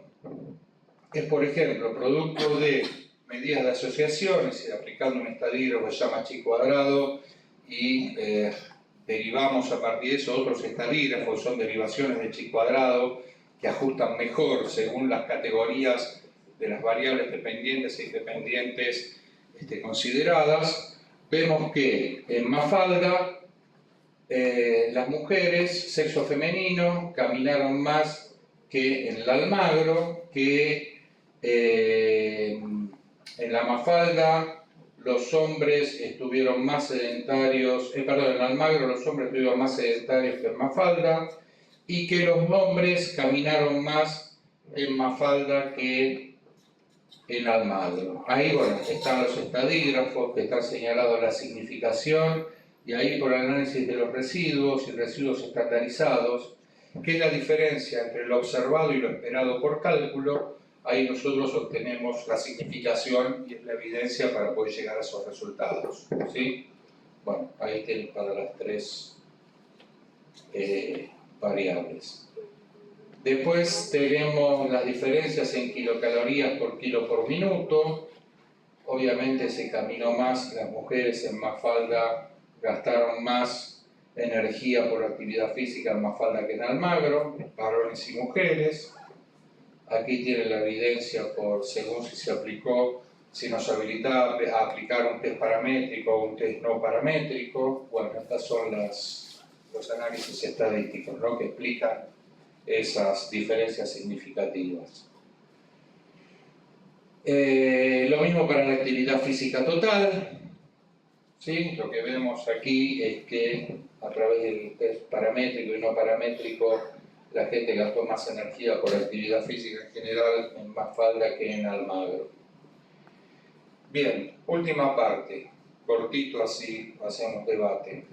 es, por ejemplo, producto de medidas de asociaciones, y aplicando un estadígrafo que se llama chi cuadrado, y derivamos a partir de eso otros estadígrafos, son derivaciones de chi cuadrado, que ajustan mejor según las categorías de las variables dependientes e independientes consideradas. Vemos que en Mafalda las mujeres, sexo femenino, caminaron más que en el Almagro, que en la Mafalda los hombres estuvieron más sedentarios, en Almagro los hombres estuvieron más sedentarios que en Mafalda, y que los hombres caminaron más en Mafalda que en Almagro. Ahí, bueno, están los estadígrafos que están señalados la significación, y ahí por análisis de los residuos y residuos estandarizados, que es la diferencia entre lo observado y lo esperado por cálculo. Ahí nosotros obtenemos la significación y la evidencia para poder llegar a esos resultados, ¿sí? Bueno, ahí tienen para las tres variables. Después tenemos las diferencias en kilocalorías por kilo por minuto. Obviamente se caminó más, las mujeres en Mafalda gastaron más energía por actividad física en Mafalda que en Almagro, varones y mujeres. Aquí tienen la evidencia por según si se aplicó si nos habilita a aplicar un test paramétrico o un test no paramétrico. Bueno, estos son los análisis estadísticos, ¿no?, que explican esas diferencias significativas. Lo mismo para la actividad física total. ¿Sí? Lo que vemos aquí es que a través del test paramétrico y no paramétrico la gente gastó más energía por actividad física en general en Mafalda que en Almagro. Bien, última parte, cortito así hacemos debate.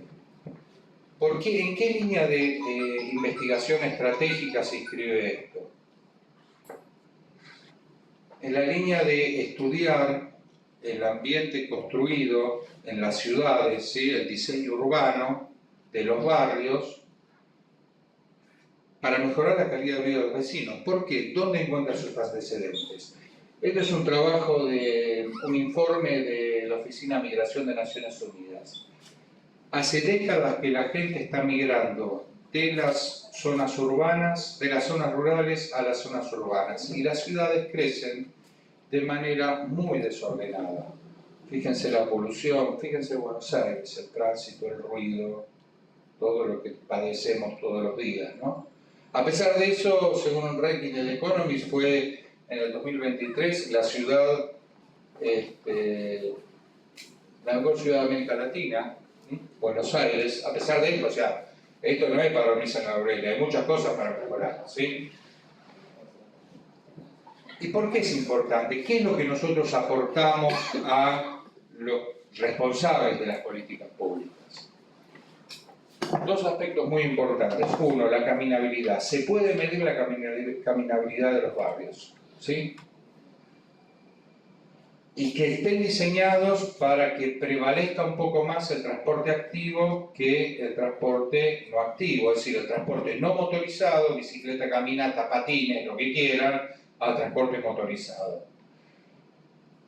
¿En qué línea de investigación estratégica se inscribe esto? En la línea de estudiar el ambiente construido en las ciudades, ¿sí?, el diseño urbano de los barrios, para mejorar la calidad de vida de los vecinos. ¿Por qué? ¿Dónde encuentra sus antecedentes? Este es un trabajo de un informe de la Oficina de Migración de Naciones Unidas. Hace décadas que la gente está migrando de las zonas urbanas, de las zonas rurales a las zonas urbanas, y las ciudades crecen de manera muy desordenada. Fíjense la polución, fíjense Buenos Aires, el tránsito, el ruido, todo lo que padecemos todos los días, ¿no? A pesar de eso, según un ranking del Economist, fue en el 2023 la ciudad, la mejor ciudad de América Latina, Buenos Aires. A pesar de esto, o sea, esto no es para dormirse en la Aurelia, hay muchas cosas para mejorar, ¿sí? ¿Y por qué es importante? ¿Qué es lo que nosotros aportamos a los responsables de las políticas públicas? Dos aspectos muy importantes. Uno, la caminabilidad. Se puede medir la caminabilidad de los barrios, ¿sí? Y que estén diseñados para que prevalezca un poco más el transporte activo que el transporte no activo, es decir, el transporte no motorizado, bicicleta, caminata, patines, lo que quieran, al transporte motorizado.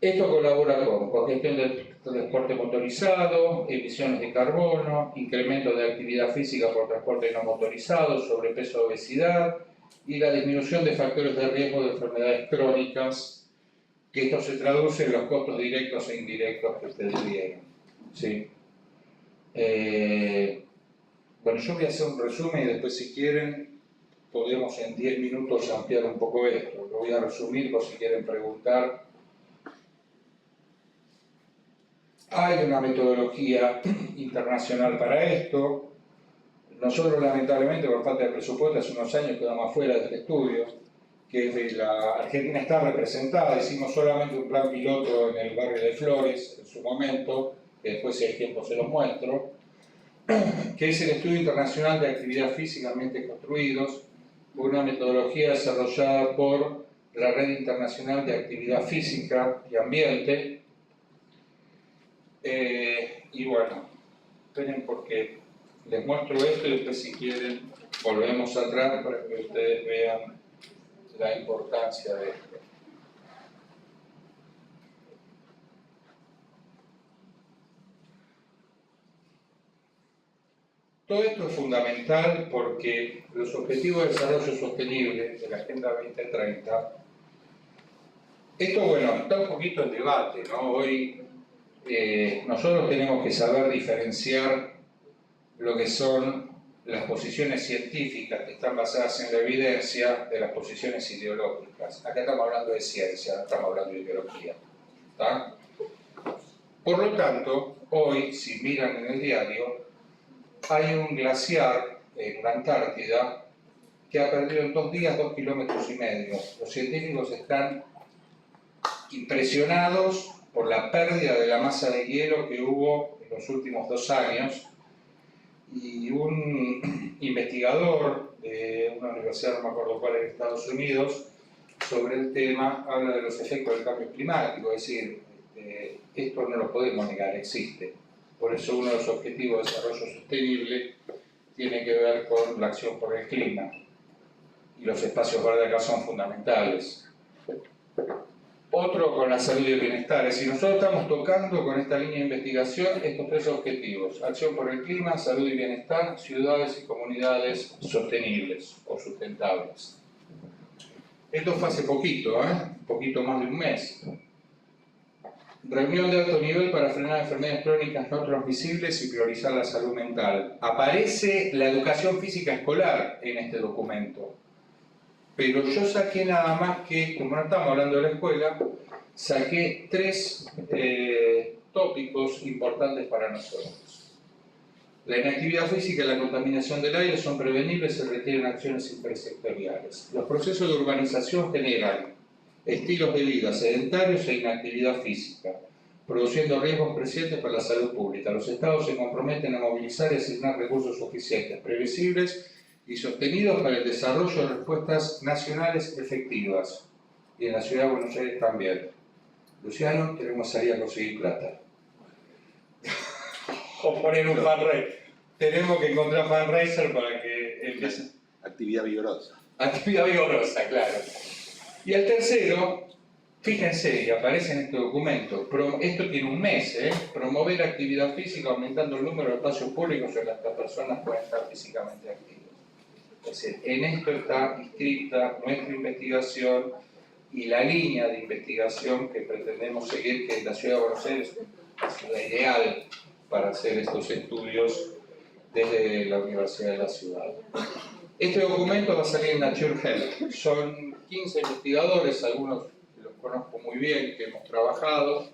Esto colabora con congestión del transporte motorizado, emisiones de carbono, incremento de actividad física por transporte no motorizado, sobrepeso, obesidad y la disminución de factores de riesgo de enfermedades crónicas, que esto se traduce en los costos directos e indirectos que ustedes vieron, ¿sí? Bueno, yo voy a hacer un resumen y después, si quieren, podemos en 10 minutos ampliar un poco esto. Lo voy a resumir por si quieren preguntar. Hay una metodología internacional para esto. Nosotros, lamentablemente, por falta de presupuesto, hace unos años quedamos afuera de este estudio, que es de la Argentina está representada. Hicimos solamente un plan piloto en el barrio de Flores, en su momento, que después, si hay tiempo, se los muestro, que es el Estudio Internacional de Actividad Física, Ambientes Construidos, una metodología desarrollada por la Red Internacional de Actividad Física y Ambiente. Y bueno, esperen porque les muestro esto y después, si quieren, volvemos atrás para que ustedes vean la importancia de esto. Todo esto es fundamental porque los Objetivos de Desarrollo Sostenible de la Agenda 2030, esto, bueno, está un poquito en debate, ¿no? Hoy nosotros tenemos que saber diferenciar lo que son las posiciones científicas que están basadas en la evidencia de las posiciones ideológicas. Acá estamos hablando de ciencia, no estamos hablando de ideología, ¿tá? Por lo tanto, hoy, si miran en el diario, hay un glaciar en la Antártida que ha perdido en 2 días 2,5 kilómetros. Los científicos están impresionados por la pérdida de la masa de hielo que hubo en los últimos 2 años, y un investigador de una universidad, no me acuerdo cuál, en Estados Unidos, sobre el tema, habla de los efectos del cambio climático. Es decir, esto no lo podemos negar, existe. Por eso uno de los objetivos de desarrollo sostenible tiene que ver con la acción por el clima, y los espacios verdes acá son fundamentales. Otro con la salud y el bienestar. Es decir, nosotros estamos tocando con esta línea de investigación estos 3 objetivos: acción por el clima, salud y bienestar, ciudades y comunidades sostenibles o sustentables. Esto fue hace poquito, un poquito más de un mes. reunión de alto nivel para frenar enfermedades crónicas no transmisibles y priorizar la salud mental. Aparece la educación física escolar en este documento, pero yo saqué nada más que, como no estamos hablando de la escuela, saqué 3 tópicos importantes para nosotros. La inactividad física y la contaminación del aire son prevenibles y se requieren acciones intersectoriales. Los procesos de urbanización generan estilos de vida sedentarios e inactividad física, produciendo riesgos crecientes para la salud pública. Los estados se comprometen a movilizar y asignar recursos suficientes, previsibles y sostenidos para el desarrollo de respuestas nacionales efectivas. Y en la Ciudad de Buenos Aires también. Luciano, queremos salir a conseguir plata. O poner un fundraiser. Tenemos que encontrar fundraiser para que empiece. Actividad vigorosa. Actividad vigorosa, claro. Y el tercero, fíjense, y aparece en este documento, esto tiene un mes, promover actividad física aumentando el número de espacios públicos en los que las personas pueden estar físicamente activas. Es decir, en esto está inscrita nuestra investigación y la línea de investigación que pretendemos seguir, que en la Ciudad de Buenos Aires es la ideal para hacer estos estudios desde la Universidad de la Ciudad. Este documento va a salir en Nature Health. Son 15 investigadores, algunos los conozco muy bien, que hemos trabajado.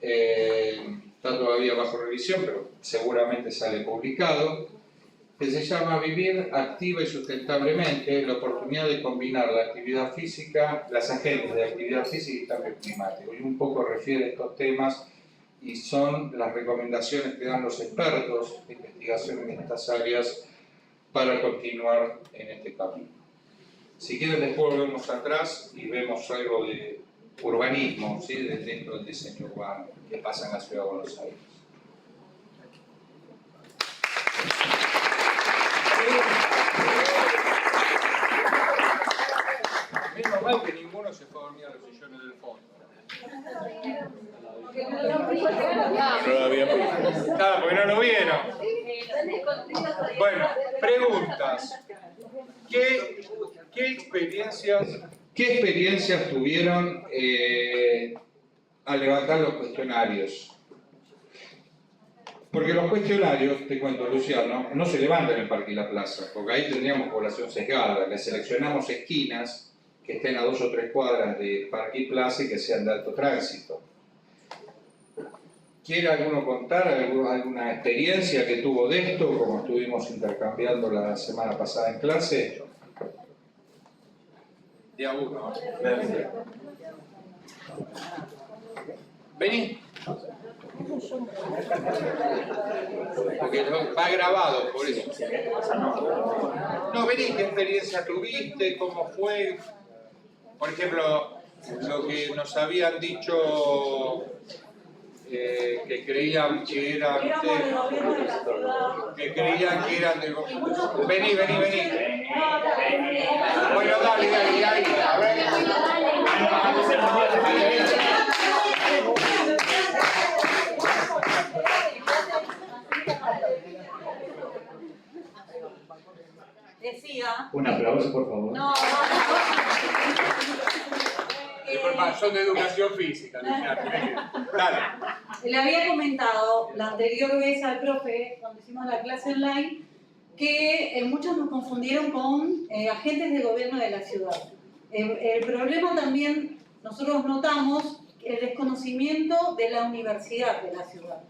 Está todavía bajo revisión, pero seguramente sale publicado. Que se llama Vivir activa y sustentablemente, la oportunidad de combinar la actividad física, las agentes de actividad física y cambio climático. Y un poco refiere a estos temas y son las recomendaciones que dan los expertos de investigación en estas áreas para continuar en este camino. Si quieren, después volvemos atrás y vemos algo de urbanismo, ¿sí? Dentro del diseño urbano que pasa en la Ciudad de Buenos Aires. Menos mal que ninguno se fue a dormir a los sillones del fondo. Claro, porque no lo vieron. Bueno, preguntas. ¿Qué experiencias tuvieron al levantar los cuestionarios? Porque los cuestionarios, te cuento Luciano, no se levantan en el Parque y la Plaza, porque ahí tendríamos población sesgada. Le seleccionamos esquinas que estén a 2 o 3 cuadras de Parque y Plaza y que sean de alto tránsito. ¿Quiere alguno contar alguna experiencia que tuvo de esto, como estuvimos intercambiando la semana pasada en clase? De a uno. Vení. Porque va grabado, por eso. No, vení, ¿qué experiencia tuviste? ¿Cómo fue? Por ejemplo, lo que nos habían dicho que creían que eran del gobierno. Vení. Bueno, dale, ahí. A ver. Decía. Un aplauso, por favor. No. Son de educación física. Dale. Le había comentado la anterior vez al profe, cuando hicimos la clase online, que muchos nos confundieron con agentes del gobierno de la ciudad. El problema también, nosotros notamos el desconocimiento de la universidad de la ciudad.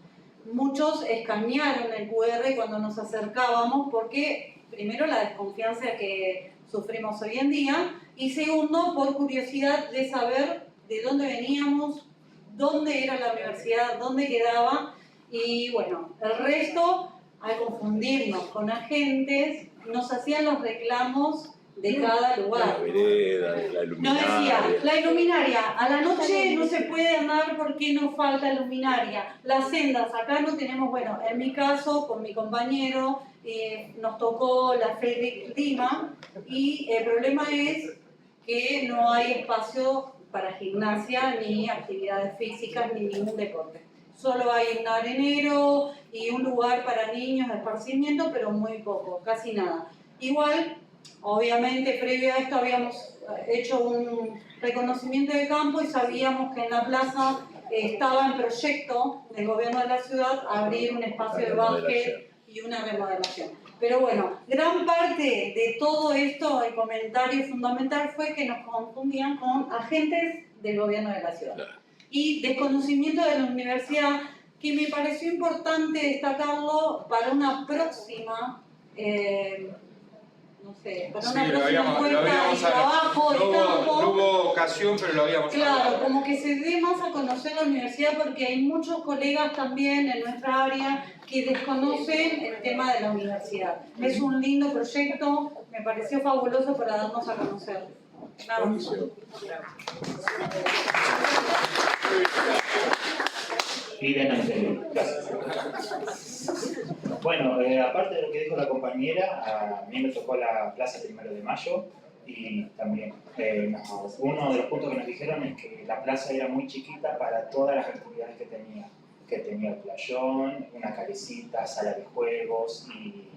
Muchos escanearon el QR cuando nos acercábamos porque, primero, la desconfianza que sufrimos hoy en día, y segundo, por curiosidad de saber de dónde veníamos, dónde era la universidad, dónde quedaba, y bueno, el resto, al confundirnos con agentes, nos hacían los reclamos de cada lugar. La vereda, la Nos decía, la iluminaria, a la noche no se puede andar porque nos falta luminaria. Las sendas, acá no tenemos, bueno, en mi caso, con mi compañero, nos tocó la Friedrich Lima, y el problema es que no hay espacio para gimnasia, ni actividades físicas, ni ningún deporte. Solo hay un arenero y un lugar para niños de esparcimiento, pero muy poco, casi nada. Igual obviamente previo a esto habíamos hecho un reconocimiento de campo y sabíamos que en la plaza estaba en proyecto del gobierno de la ciudad abrir un espacio de básquet y una remodelación. Pero bueno, gran parte de todo esto, el comentario fundamental fue que nos confundían con agentes del gobierno de la ciudad. Y desconocimiento de la universidad, que me pareció importante destacarlo para una próxima, no sé, para una próxima encuesta de trabajo, de campo. No hubo ocasión, pero lo habíamos Claro, hablado. como que se dé más a conocer la universidad porque hay muchos colegas también en nuestra área que desconocen el tema de la universidad. Es un lindo proyecto, me pareció fabuloso para darnos a conocer. Nada más. Y de anterior. Bueno, aparte de lo que dijo la compañera, a mí me tocó la Plaza 1 de Mayo y también uno de los puntos que nos dijeron es que la plaza era muy chiquita para todas las actividades que tenía. Que tenía el playón, una calecita, sala de juegos y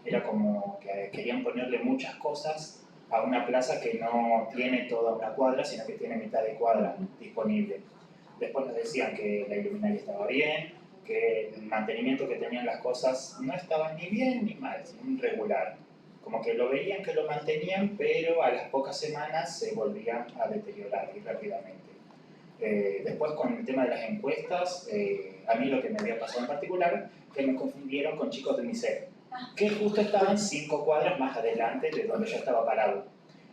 era como que querían ponerle muchas cosas a una plaza que no tiene toda una cuadra, sino que tiene mitad de cuadra disponible. Después nos decían que la iluminaria estaba bien, que el mantenimiento que tenían las cosas no estaba ni bien ni mal, sino regular. Como que lo veían que lo mantenían, pero a las pocas semanas se volvían a deteriorar y rápidamente. Después con el tema de las encuestas, a mí lo que me había pasado en particular, que me confundieron con chicos de UNICEF, que justo estaban 5 cuadras más adelante de donde yo estaba parado.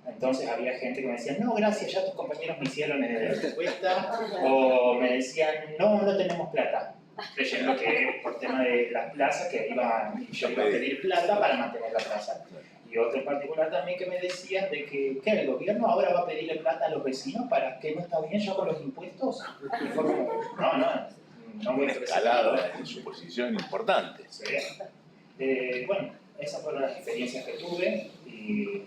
Entonces había gente que me decía, no, gracias, ya tus compañeros me hicieron la encuesta, o me decían, no, no tenemos plata, creyendo que por tema de las plazas, que yo iba a pedir plata para mantener la plaza. Y otro en particular también que me decían de que el gobierno ahora va a pedirle plata a los vecinos para que no está bien ya con los impuestos. Y fue como, no voy a escalado en su posición importante. Sí. Bueno, esas fueron las experiencias que tuve y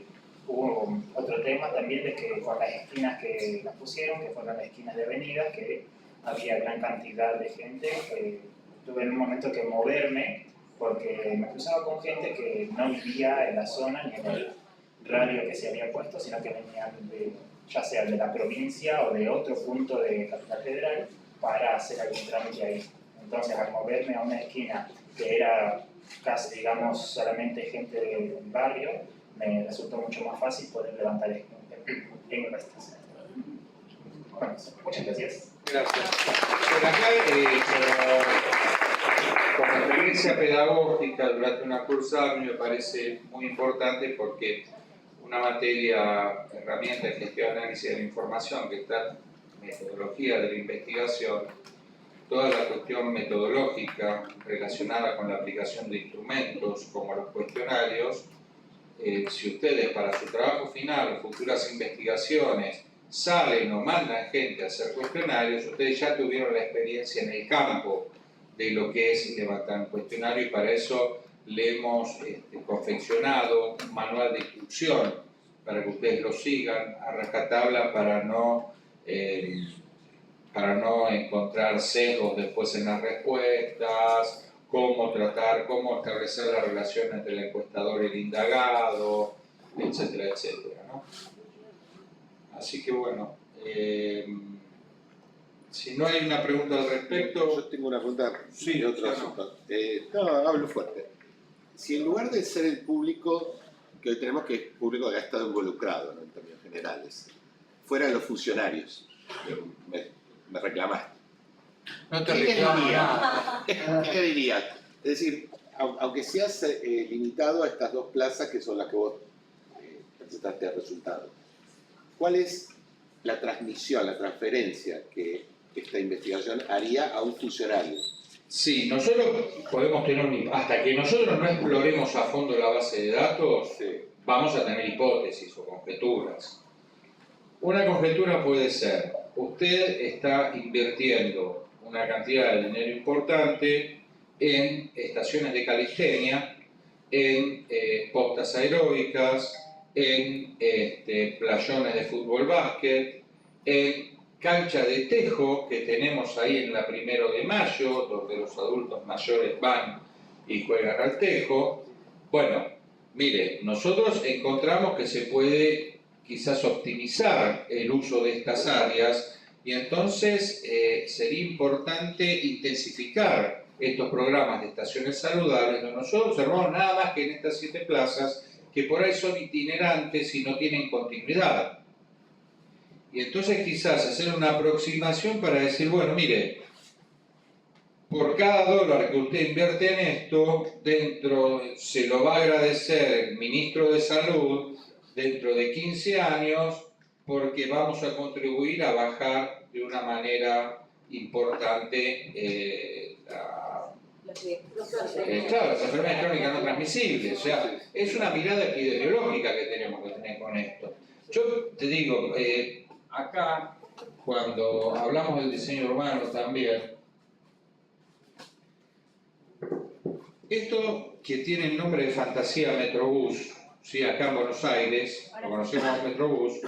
hubo otro tema también de que con las esquinas que las pusieron, que fueron las esquinas de avenidas, que había gran cantidad de gente. Tuve en un momento que moverme porque me cruzaba con gente que no vivía en la zona ni en el radio que se había puesto, sino que venían ya sea de la provincia o de otro punto de Capital Federal para hacer algún trámite ahí. Entonces, al moverme a una esquina que era casi, digamos, solamente gente del barrio, me resultó mucho más fácil poder levantar encuestas. Bueno, muchas gracias. Gracias. Por acá, como experiencia pedagógica durante una cursada, a mí me parece muy importante porque una materia, herramienta de gestión de análisis de la información, que está metodología de la investigación, toda la cuestión metodológica relacionada con la aplicación de instrumentos como los cuestionarios, si ustedes para su trabajo final o futuras investigaciones salen o mandan gente a hacer cuestionarios, ustedes ya tuvieron la experiencia en el campo de lo que es levantar un cuestionario y para eso le hemos confeccionado un manual de instrucción para que ustedes lo sigan a rajatabla para no encontrar sesgos después en las respuestas, cómo establecer la relación entre el encuestador y el indagado, etcétera, etcétera, ¿no? Así que bueno, si no hay una pregunta al respecto... Yo tengo una pregunta Sí, de otro asunto. No, hablo fuerte. Si en lugar de ser el público, que hoy tenemos que es público que ha estado involucrado, ¿no?, en términos generales, fueran los funcionarios, me reclamaste. No te ¿Qué reclamo diría? nada. ¿Qué dirías? Es decir, aunque seas limitado a estas dos plazas que son las que vos presentaste al resultado, ¿cuál es la transmisión, la transferencia que esta investigación haría a un funcionario? Sí, nosotros podemos tener hasta que nosotros no exploremos a fondo la base de datos, Sí. vamos a tener hipótesis o conjeturas. Una conjetura puede ser, usted está invirtiendo una cantidad de dinero importante en estaciones de calistenia, en postas aeróbicas, en playones de fútbol básquet, en cancha de tejo que tenemos ahí en la 1 de Mayo, donde los adultos mayores van y juegan al tejo. Bueno, Mire, nosotros encontramos que se puede quizás optimizar el uso de estas áreas y entonces sería importante intensificar estos programas de estaciones saludables, donde nosotros observamos nada más que en estas 7 plazas que por ahí son itinerantes y no tienen continuidad. Y entonces quizás hacer una aproximación para decir, bueno, mire, por cada dólar que usted invierte en esto, se lo va a agradecer el ministro de Salud dentro de 15 años, porque vamos a contribuir a bajar de una manera importante las enfermedades crónicas no transmisibles. O sea, es una mirada epidemiológica que tenemos que tener con esto. Yo te digo, acá, cuando hablamos del diseño urbano también, esto que tiene el nombre de Fantasía Metrobús, ¿sí? Acá en Buenos Aires, lo conocemos como Metrobús,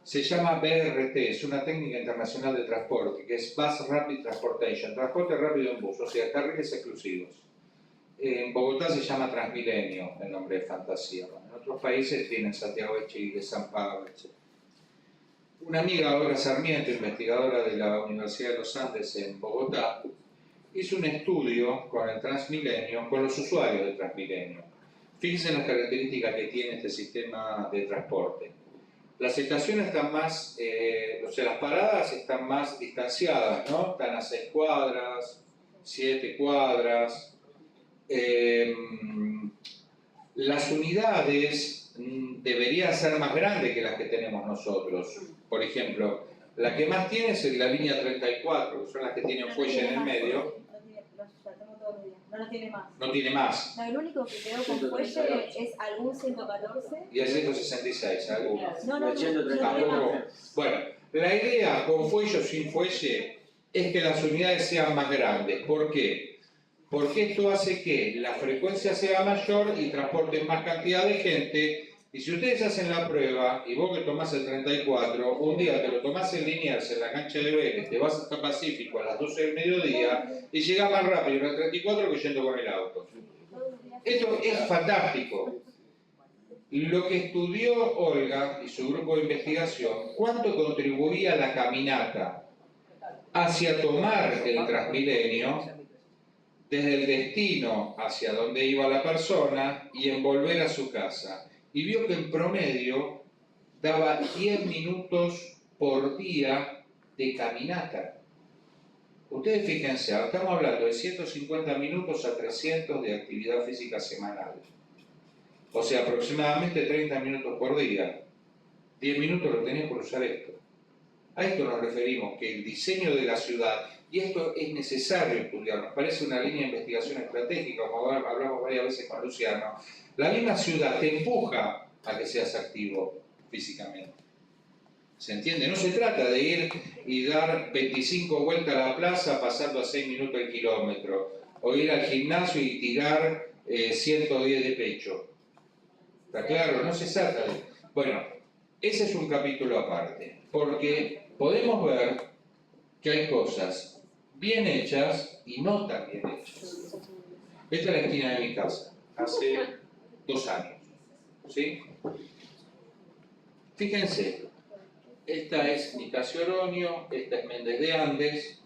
se llama BRT, es una técnica internacional de transporte, que es Bus Rapid Transportation, transporte rápido en bus, o sea, carriles exclusivos. En Bogotá se llama Transmilenio, el nombre de Fantasía. En otros países tienen Santiago de Chile, San Pablo, etc. Una amiga, Olga Sarmiento, investigadora de la Universidad de los Andes en Bogotá, hizo un estudio con el Transmilenio, con los usuarios del Transmilenio. Fíjense en las características que tiene este sistema de transporte. Las estaciones están más, o sea, las paradas están más distanciadas, ¿no? Están a 6 cuadras, 7 cuadras. Las unidades deberían ser más grandes que las que tenemos nosotros. Por ejemplo, la que más tiene es la línea 34, que son las que tienen fuelle en el medio. No tiene más. No tiene más. No, el único que quedó con fuelle es algún 114. Y el 166, algunos. No tiene Tampoco. más. Bueno, la idea con fuelle o sin fuelle es que las unidades sean más grandes. ¿Por qué? Porque esto hace que la frecuencia sea mayor y transporten más cantidad de gente. Y si ustedes hacen la prueba, y vos que tomás el 34, un día te lo tomás en Liniers, en la cancha de Vélez, te vas hasta Pacífico a las 12 del mediodía y llegás más rápido en el 34 que yendo con el auto. Esto es fantástico. Lo que estudió Olga y su grupo de investigación, cuánto contribuía la caminata hacia tomar el Transmilenio, desde el destino hacia donde iba la persona y en volver a su casa. Y vio que en promedio daba 10 minutos por día de caminata. Ustedes fíjense, ahora estamos hablando de 150 minutos a 300 de actividad física semanal. O sea, aproximadamente 30 minutos por día. 10 minutos lo tenés por usar esto. A esto nos referimos, que el diseño de la ciudad, y esto es necesario estudiar, nos parece una línea de investigación estratégica, como hablamos varias veces con Luciano. La misma ciudad te empuja a que seas activo físicamente. ¿Se entiende? No se trata de ir y dar 25 vueltas a la plaza pasando a 6 minutos el kilómetro, o ir al gimnasio y tirar 110 de pecho. ¿Está claro? No se trata de... Bueno, ese es un capítulo aparte, porque podemos ver que hay cosas bien hechas y no tan bien hechas. Esta es la esquina de mi casa, hace 2 años, ¿sí? Fíjense, esta es Nicasio Oroño, esta es Méndez de Andes.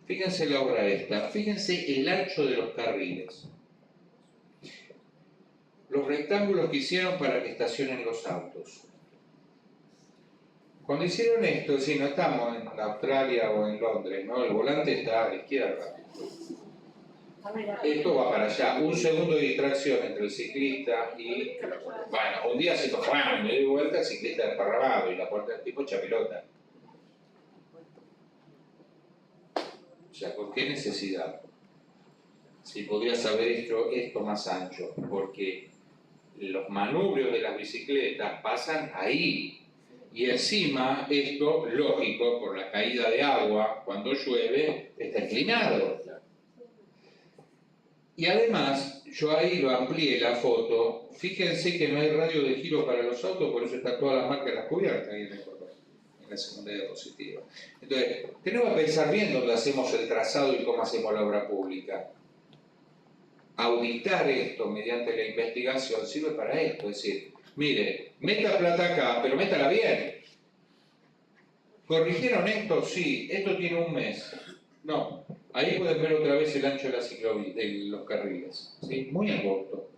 Fíjense la obra esta, fíjense el ancho de los carriles. Los rectángulos que hicieron para que estacionen los autos. Cuando hicieron esto, si no estamos en Australia o en Londres, ¿no? El volante está a la izquierda. Esto va para allá. Un segundo de distracción entre el ciclista y... Bueno, un día se me doy vuelta, el ciclista desparramado y la puerta del tipo echa pelota. O sea, ¿por qué necesidad? Si podrías haber hecho esto más ancho, porque los manubrios de las bicicletas pasan ahí. Y encima, esto, lógico, por la caída de agua, cuando llueve, está inclinado. Y además, yo ahí lo amplié la foto, fíjense que no hay radio de giro para los autos, por eso están todas las marcas las cubiertas ahí en la segunda diapositiva. Entonces, tenemos que pensar bien dónde hacemos el trazado y cómo hacemos la obra pública. auditar esto mediante la investigación sirve para esto, es decir, mire, meta plata acá, pero métala bien. ¿Corrigieron esto? Sí, esto tiene un mes. No, ahí pueden ver otra vez el ancho de la ciclovía, de los carriles, ¿sí? Muy angosto.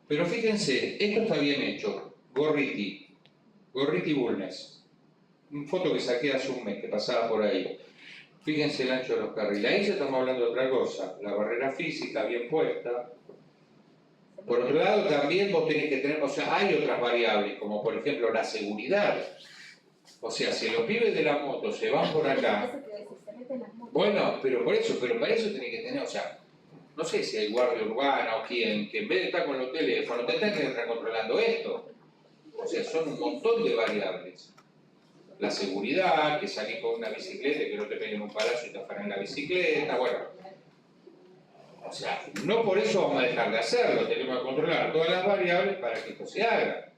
Pero fíjense, esto está bien hecho. Gorriti Bulnes. Una foto que saqué hace un mes, que pasaba por ahí. Fíjense el ancho de los carriles. Ahí ya estamos hablando de otra cosa. La barrera física bien puesta. Por otro lado, también vos tenés que tener, o sea, hay otras variables, como por ejemplo la seguridad. O sea, si los pibes de la moto se van por acá, Eso te iba a decir, se meten las motos. bueno, pero para eso tenés que tener, o sea, no sé si hay guardia urbana o quién, que en vez de estar con los teléfonos, te están que estar controlando esto. O sea, son un montón de variables. La seguridad, que salís con una bicicleta y que no te peguen un palazo y te afanen la bicicleta, bueno. O sea, no por eso vamos a dejar de hacerlo, tenemos que controlar todas las variables para que esto se haga.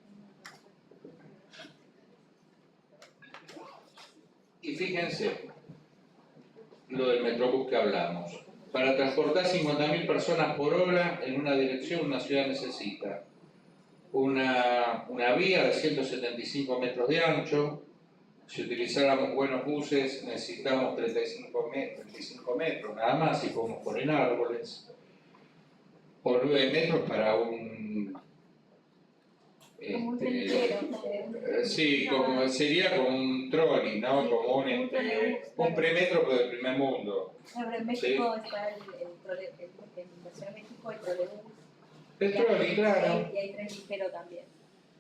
Y fíjense, lo del Metrobús que hablamos. Para transportar 50.000 personas por hora en una dirección, una ciudad necesita una vía de 175 metros de ancho. Si utilizáramos buenos buses, necesitamos 35 metros, nada más, y podemos poner árboles. O 9 metros para un... Como un trenchero. sí, sería como un trolley, ¿no? Sí, Como un trolebús, un premetro pero del primer mundo. No, pero en México está en la Ciudad de México el trolebús. El trolley, claro. Y hay tren ligero también.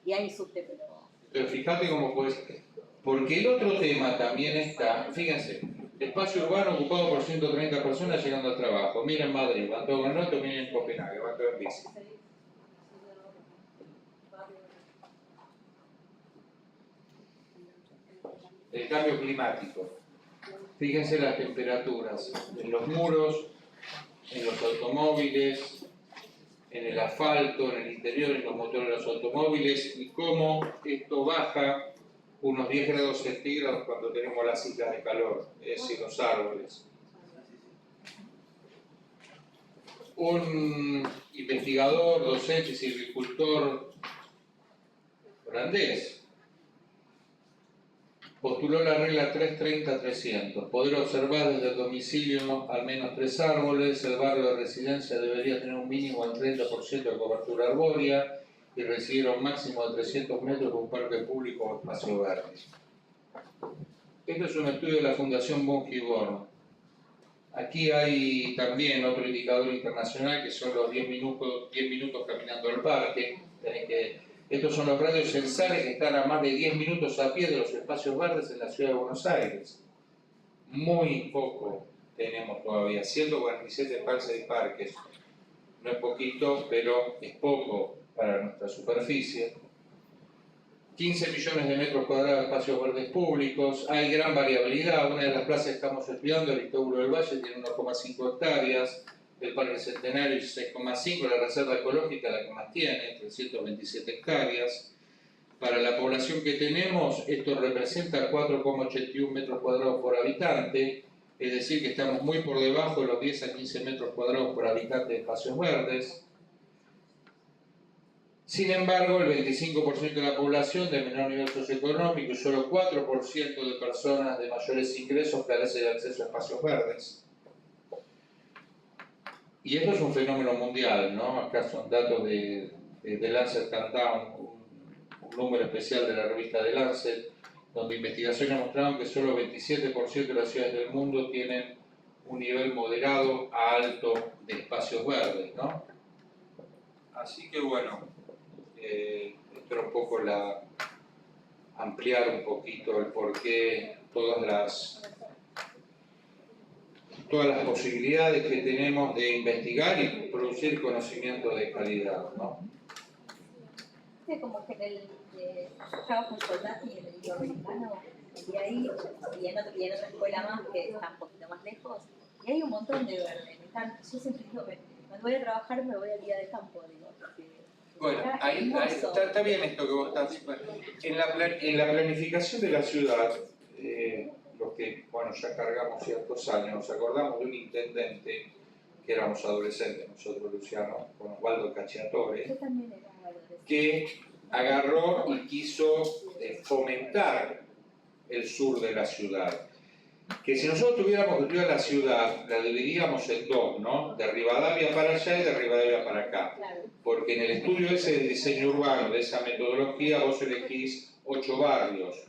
Y hay subte, pero... Pero fíjate cómo puede ser. Porque el otro tema también está, fíjense, espacio urbano ocupado por 130 personas llegando al trabajo. Miren Madrid, van todos en auto, miren en Copenhague, van todos en bici. El cambio climático. Fíjense las temperaturas en los muros, en los automóviles, en el asfalto, en el interior, en los motores de los automóviles, y cómo esto baja unos 10 grados centígrados cuando tenemos las islas de calor, es decir, los árboles. Un investigador, docente y silvicultor holandés postuló la regla 330-300, poder observar desde el domicilio al menos 3 árboles, el barrio de residencia debería tener un mínimo del 30% de cobertura arbórea y recibir un máximo de 300 metros de un parque público o espacio verde. Esto es un estudio de la Fundación Von Giborn. Aquí hay también otro indicador internacional que son los 10 minutos caminando al parque. Estos son los radios censales que están a más de 10 minutos a pie de los espacios verdes en la ciudad de Buenos Aires. Muy poco tenemos todavía, 147 parques y parques. No es poquito, pero es poco para nuestra superficie. 15 millones de metros cuadrados de espacios verdes públicos. Hay gran variabilidad. Una de las plazas que estamos estudiando, el Istóbulo del Valle, tiene 1,5 hectáreas. El Parque Centenario 6,5, la Reserva Ecológica la que más tiene, 327 hectáreas. Para la población que tenemos, esto representa 4,81 metros cuadrados por habitante, es decir, que estamos muy por debajo de los 10 a 15 metros cuadrados por habitante de espacios verdes. Sin embargo, el 25% de la población de menor nivel socioeconómico y solo 4% de personas de mayores ingresos carecen de acceso a espacios verdes. Y esto es un fenómeno mundial, ¿no? Acá son datos de Lancet Countdown, un número especial de la revista de Lancet, donde investigaciones mostraron que solo 27% de las ciudades del mundo tienen un nivel moderado a alto de espacios verdes, ¿no? Así que bueno, esto era un poco ampliar un poquito el porqué, todas las posibilidades que tenemos de investigar y producir conocimiento de calidad, ¿no? Sí, como que trabajo en Soldati en el libro americano, y ahí, y en otra escuela más que está un poquito más lejos, y hay un montón de verde. Yo siempre digo que cuando voy a trabajar me voy al día de campo, digo, porque bueno, ahí está bien esto que vos estás. En la planificación de la ciudad, los que, bueno, ya cargamos ciertos años, nos acordamos de un intendente que éramos adolescentes nosotros, Luciano, con Osvaldo Cacciatore, Yo también era adolescente. que agarró y quiso fomentar el sur de la ciudad. Que si nosotros tuviéramos construido la ciudad, la dividiríamos en dos, ¿no? De Rivadavia para allá y de Rivadavia para acá. Claro. Porque en el estudio ese de diseño urbano, de esa metodología, vos elegís 8 barrios.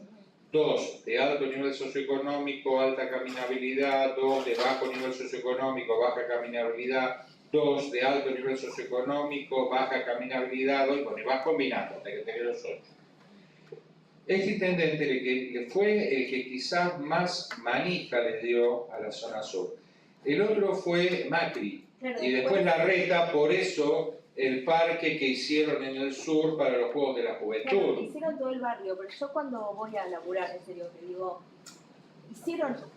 2 de alto nivel socioeconómico, alta caminabilidad, 2 de bajo nivel socioeconómico, baja caminabilidad, 2 de alto nivel socioeconómico, baja caminabilidad, y bueno, y vas combinando hasta que tenés los 8. Este intendente le fue el que quizás más manija le dio a la zona sur. El otro fue Macri, Claro, y después Larreta, por eso el parque que hicieron en el sur para los Juegos de la Claro, Juventud. hicieron todo el barrio, pero yo cuando voy a laburar, en serio, te digo,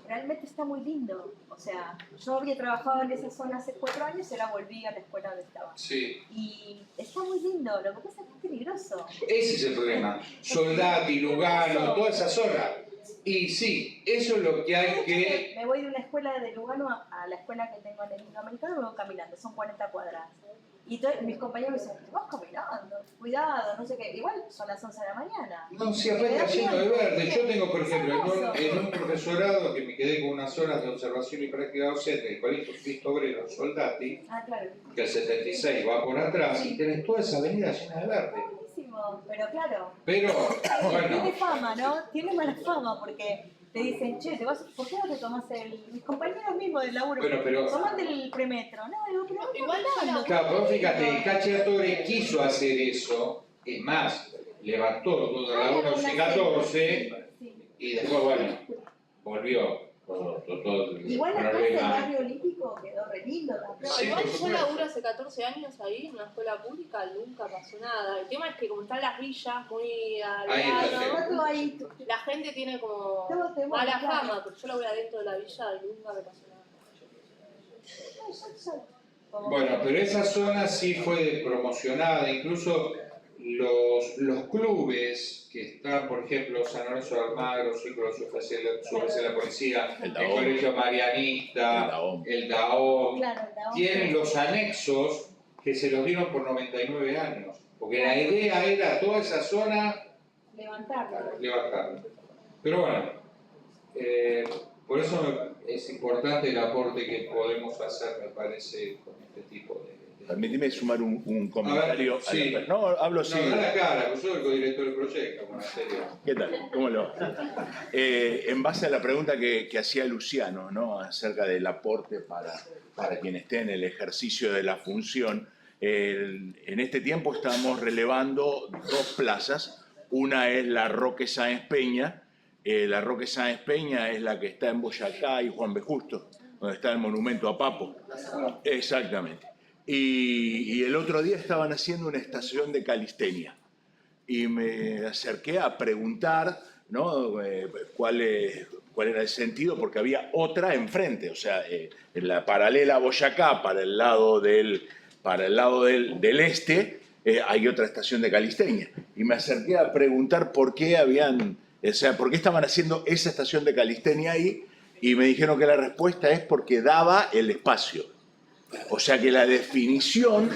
realmente está muy lindo. O sea, yo había trabajado en esa zona hace 4 años y ahora volví a la escuela donde estaba. Sí. Y está muy lindo, lo que pasa es que es peligroso. Ese es el problema. Soldati, Lugano, toda esa zona. Y sí, eso es lo que hay que... Me voy de una escuela de Lugano a la escuela que tengo en el Interamericano y me voy caminando, son 40 cuadras. Y mis compañeros me dicen, vas caminando, cuidado, no sé qué. Igual son las 11 de la mañana. No, si arranca lleno de verde. Yo tengo, por ejemplo, en un profesorado que me quedé con unas zonas de observación y práctica docente del Colegio Cristo Obrero en Soldati, Ah, claro. que el 76 va por atrás, y tenés toda esa avenida llena de verde. Buenísimo, pero claro. Pero, bueno, Tiene fama, ¿no? Tiene mala fama porque te dicen, che, ¿por qué no te tomás mis compañeros mismos del laburo? Bueno, pero- Tomate el premetro. No, digo, pero no, Igual caminando. claro, pero fíjate, Cacciatore quiso hacer eso, es más, levantó toda la 1 C14 Sí. y después, bueno, volvió todo Igual el acá el problema. barrio olímpico quedó re lindo también. No, Sí, igual por yo supuesto. laburo hace 14 años ahí en una escuela pública, nunca pasó nada. El tema es que como están las villas muy al Ahí está el lado, tema. ¿Cuánto hay? la gente tiene como Todo te mala claro. fama, pero yo laburo adentro de la villa y nunca me pasó nada. Como Bueno, pero esa zona sí fue promocionada, incluso los clubes que están, por ejemplo, San Lorenzo de Almagro, Círculo Subversión de la Policía, El el Dahón. Colegio Marianista, el Dahón, Claro, la tienen los anexos que se los dieron por 99 años, porque la idea era toda esa zona levantarlo. levantarla. Pero bueno, por eso es importante el aporte que podemos hacer, me parece, con este tipo de... Permíteme sumar un comentario. A ver, sí. No, hablo sí. No, da la cara, pues yo soy el codirector del proyecto, bueno, en serio. ¿Qué tal? ¿Cómo lo va? En base a la pregunta que hacía Luciano, ¿no? Acerca del aporte para quien esté en el ejercicio de la función, en este tiempo estamos relevando 2 plazas. Una es la Roque Sáenz Peña. La Roque Sáenz Peña es la que está en Boyacá y Juan B. Justo, donde está el monumento a Papo. Exactamente. Y el otro día estaban haciendo una estación de calistenia. Y me acerqué a preguntar, ¿no? cuál era el sentido, porque había otra enfrente, o sea, en la paralela a Boyacá, para el lado del este, hay otra estación de calistenia. Y me acerqué a preguntar por qué por qué estaban haciendo esa estación de calistenia ahí, y me dijeron que la respuesta es porque daba el espacio. O sea que la definición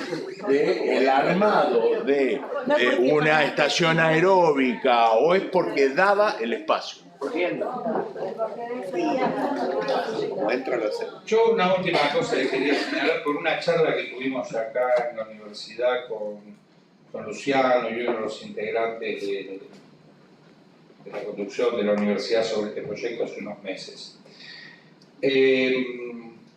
del armado de una estación aeróbica o es porque daba el espacio. Yo una última cosa que quería señalar por una charla que tuvimos acá en la universidad con Luciano y uno de los integrantes de la conducción de la universidad sobre este proyecto hace unos meses.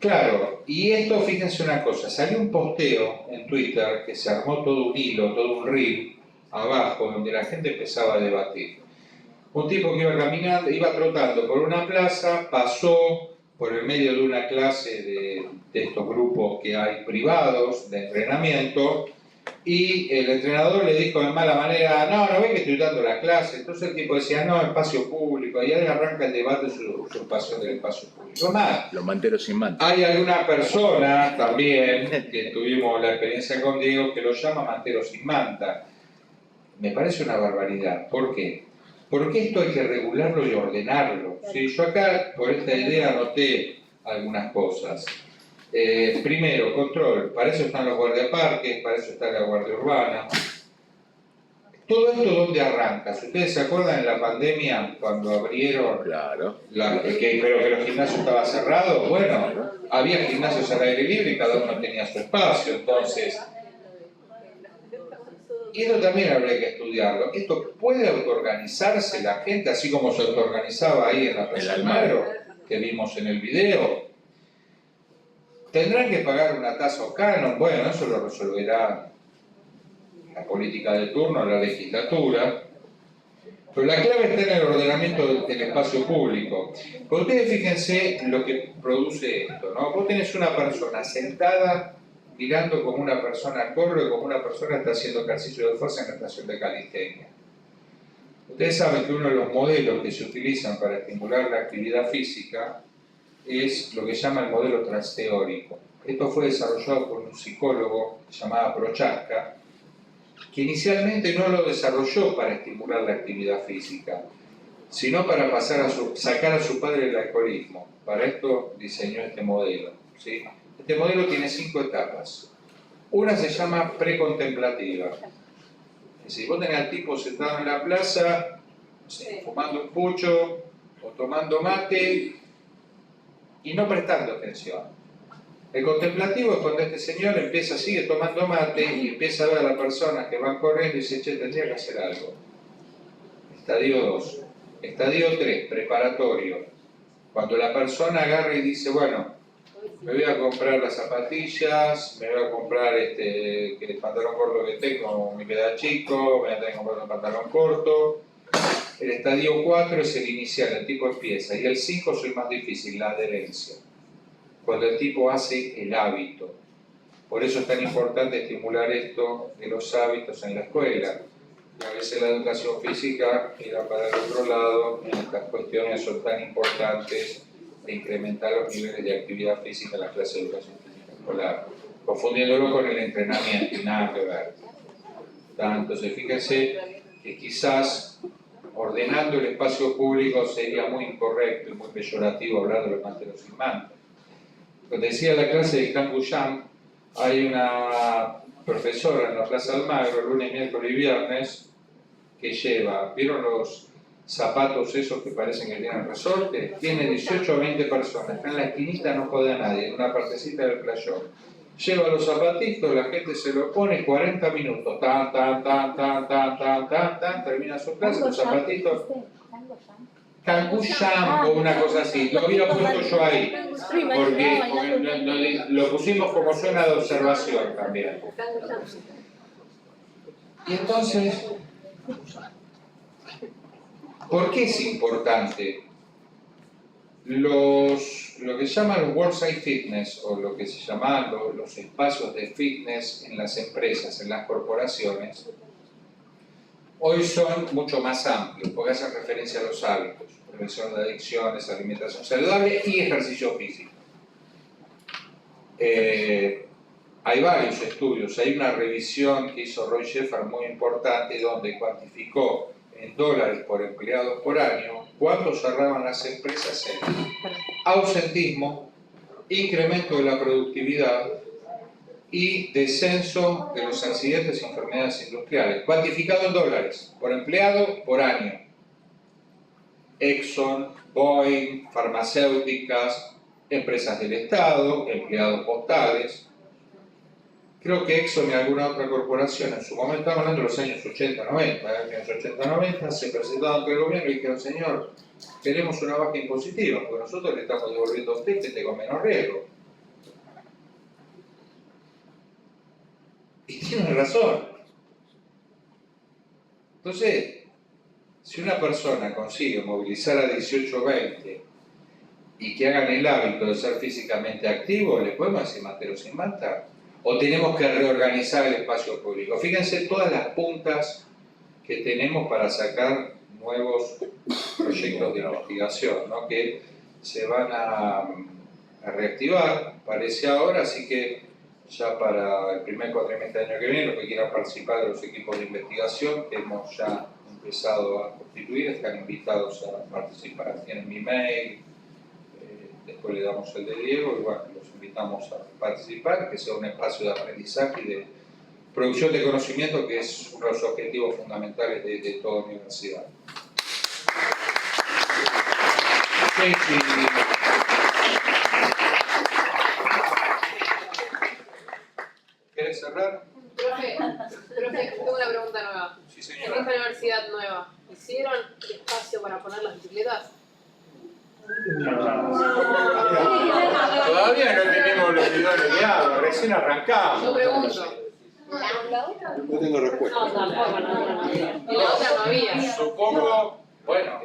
Claro, y esto, fíjense una cosa, salió un posteo en Twitter que se armó todo un hilo, todo un reel abajo, donde la gente empezaba a debatir. Un tipo que iba caminando, iba trotando por una plaza, pasó por el medio de una clase de estos grupos que hay privados de entrenamiento, y el entrenador le dijo de mala manera, no ves que estoy dando la clase. Entonces el tipo decía, no, espacio público, y ahí arranca el debate sobre la usurpación del espacio público. Más, Los manteros sin manta. hay alguna persona también, que tuvimos la experiencia con Diego, que lo llama mantero sin manta. Me parece una barbaridad. ¿Por qué? Porque esto hay que regularlo y ordenarlo. ¿Sí? Yo acá, por esta idea, anoté algunas cosas. Primero, control. Para eso están los guardiaparques, para eso está la guardia urbana. Todo esto, ¿dónde arranca? Si ustedes se acuerdan en la pandemia, cuando abrieron, Claro. pero que los gimnasios estaban cerrados, bueno, había gimnasios al aire libre y cada uno tenía su espacio, entonces... Y esto también habría que estudiarlo. ¿Esto puede autoorganizarse la gente, así como se autoorganizaba ahí en la Plaza Almagro, que vimos en el video? ¿Tendrán que pagar una tasa o canon? Bueno, eso lo resolverá la política de turno, la legislatura. Pero la clave está en el ordenamiento del espacio público. Porque ustedes fíjense lo que produce esto, ¿no? Vos tenés una persona sentada mirando como una persona corre, como una persona está haciendo ejercicio de fuerza en la estación de calistenia. Ustedes saben que uno de los modelos que se utilizan para estimular la actividad física es lo que llama el modelo transteórico. Esto fue desarrollado por un psicólogo llamado Prochaska, que inicialmente no lo desarrolló para estimular la actividad física, sino para sacar a su padre del alcoholismo. Para esto diseñó este modelo, ¿sí? Este modelo tiene 5 etapas. Una se llama precontemplativa. Es decir, vos tenés al tipo sentado en la plaza, no sé, fumando un pucho o tomando mate y no prestando atención. El contemplativo es cuando este señor sigue tomando mate y empieza a ver a las personas que van corriendo y dice, che, tendría que hacer algo. Estadio 2. Estadio 3, preparatorio. Cuando la persona agarra y dice, bueno, me voy a comprar las zapatillas, me voy a comprar que el pantalón corto que tengo me queda chico, me voy a tener que comprar un pantalón corto. El estadio 4 es el inicial, el tipo empieza. Y el 5 es el más difícil, la adherencia. Cuando el tipo hace el hábito. Por eso es tan importante estimular esto de los hábitos en la escuela. Y a veces la educación física mira para el otro lado, y estas cuestiones son tan importantes de incrementar los niveles de actividad física en la clase de educación física escolar, confundiéndolo con el entrenamiento y nada que ver. Entonces fíjense que quizás ordenando el espacio público sería muy incorrecto y muy peyorativo hablar de los manteros sin manta. Cuando decía la clase de Kanguyam, hay una profesora en la Plaza Almagro, lunes, miércoles y viernes, que ¿vieron los zapatos esos que parecen que tienen resorte? Tiene 18 o 20 personas, está en la esquinita, no jode a nadie, en una partecita del playón. Lleva los zapatitos, la gente se lo pone 40 minutos, tan, termina su clase, los zapatitos. Kanguyam o una cosa así, lo había puesto yo ahí, porque lo pusimos como zona de observación también. Y entonces, ¿por qué es importante? Lo que se llaman los Worksite Fitness, o lo que se llaman los espacios de fitness en las empresas, en las corporaciones, hoy son mucho más amplios, porque hacen referencia a los hábitos, prevención de adicciones, alimentación saludable y ejercicio físico. Hay varios estudios, hay una revisión que hizo Roy Sheffard muy importante donde cuantificó en dólares por empleados por año cuánto cerraban las empresas en ausentismo, incremento de la productividad y descenso de los accidentes y enfermedades industriales, cuantificado en dólares por empleado por año. Exxon, Boeing, farmacéuticas, empresas del Estado, empleados postales. Creo que Exxon y alguna otra corporación, en su momento, estamos hablando de los años 80, 90, en los 80, 90, se presentaron ante el gobierno y dijeron, señor, queremos una baja impositiva, porque nosotros le estamos devolviendo a usted que tenga menos riesgo. Y tienen razón. Entonces, si una persona consigue movilizar a 18 o 20 y que hagan el hábito de ser físicamente activos, ¿les podemos decir mantero sin manta? ¿O tenemos que reorganizar el espacio público? Fíjense todas las puntas que tenemos para sacar nuevos proyectos de investigación, ¿no? Que se van a reactivar, parece ahora, así que ya para el primer cuatrimestre del año que viene, los que quieran participar de los equipos de investigación que hemos ya empezado a constituir, están invitados a participar. Tienen mi mail, después le damos el de Diego y bueno, los invitamos a participar, que sea un espacio de aprendizaje y de producción de conocimiento, que es uno de los objetivos fundamentales de toda universidad. Sí. ¿Querés cerrar? Profe, tengo una pregunta nueva. Sí, En señora. esta universidad nueva, ¿hicieron espacio para poner las bicicletas? Todavía no tenemos los bidones de agua, recién arrancamos. Yo pregunto. No tengo respuesta. No, tampoco, no. Y la otra no había. Supongo, bueno,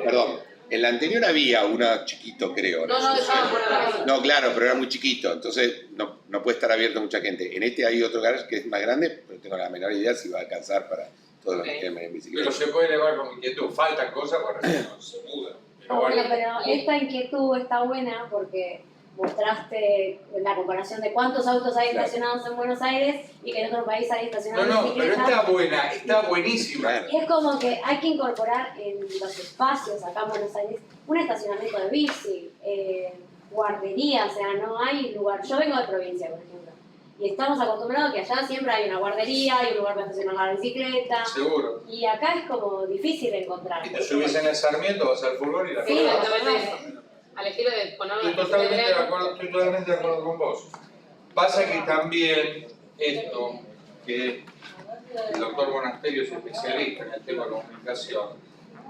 Perdón, en la anterior había uno chiquito, creo. No dejaban poner la bicicleta. No, claro, pero era muy chiquito, entonces no puede estar abierto a mucha gente. En este hay otro garage que es más grande, pero tengo la menor idea si va a alcanzar para todos los que quieren venir en bicicleta. pero se puede elevar con inquietud. Faltan cosas porque recién no se muda. Pero Bueno, bueno, pero esta inquietud está buena porque mostraste la comparación de cuántos autos hay Claro. estacionados en Buenos Aires y que en otro país hay estacionados no, pero bicicletas. está buena, está buenísima. Claro. Y es como que hay que incorporar en los espacios acá en Buenos Aires un estacionamiento de bici, guardería, o sea, no hay lugar. Yo vengo de provincia, por ejemplo, y estamos acostumbrados que allá siempre hay una guardería, hay un lugar para estacionar la bicicleta, Seguro. y acá es como difícil encontrar. Y te subís en el Sarmiento, vas al furgón y la Sí, pasás. Exactamente. Al estilo de poner Estoy las totalmente de bicicletas. acuerdo, estoy totalmente de acuerdo con vos. Pasa que también esto, que el doctor Monasterio es especialista en el tema de comunicación,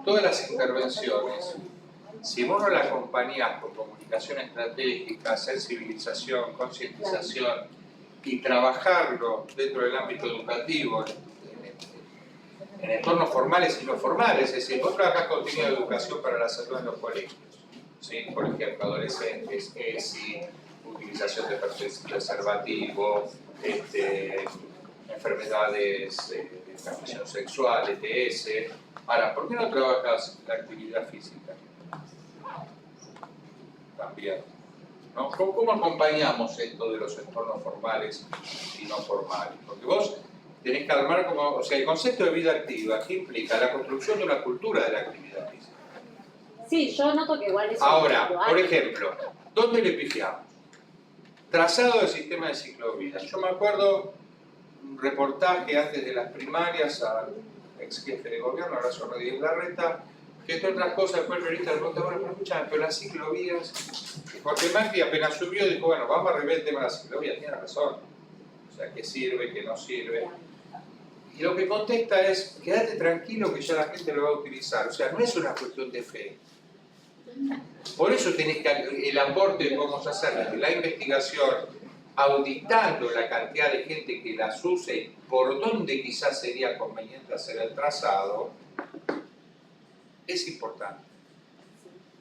todas las intervenciones, si vos no las acompañás con comunicación estratégica, sensibilización, concientización y trabajarlo dentro del ámbito educativo, en entornos formales y no formales, es decir, vos trabajás contenido de educación para la salud en los colegios. ¿Sí? Por ejemplo, adolescentes, ESI, utilización de preservativo, enfermedades de transmisión sexual, ETS. Ahora, ¿por qué no trabajas la actividad física? También. ¿No? ¿Cómo acompañamos esto de los entornos formales y no formales? Porque vos tenés que armar como, o sea, el concepto de vida activa, ¿qué implica? La construcción de una cultura de la actividad física. Sí, yo noto que igual eso Ahora, lo hay. por ejemplo, ¿dónde le pifiamos? Trazado del sistema de ciclovías. Yo me acuerdo un reportaje antes de las primarias al ex jefe de gobierno, Horacio Rodríguez Larreta, que entre otras cosas después el periodista le preguntó, bueno, pero escuchame, pero las ciclovías, porque Macri apenas subió dijo, bueno, vamos a rever el tema de las ciclovías, tiene razón. O sea, qué sirve, qué no sirve. Y lo que contesta es, quédate tranquilo que ya la gente lo va a utilizar. O sea, no es una cuestión de fe. Por eso tenés que el aporte de cómo se hace la investigación, auditando la cantidad de gente que las use y por dónde quizás sería conveniente hacer el trazado, es importante.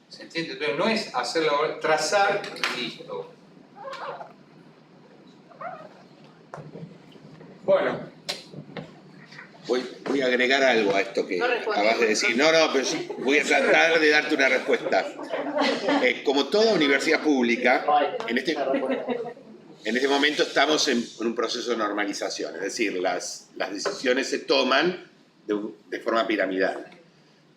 ¿Se entiende? Entonces no es hacerlo, trazar y listo. Bueno. Voy a agregar algo a esto que No respondí. acabas de decir. No, pero sí, voy a tratar de darte una respuesta. Como toda universidad pública, en este momento estamos en un proceso de normalización. Es decir, las decisiones se toman de forma piramidal.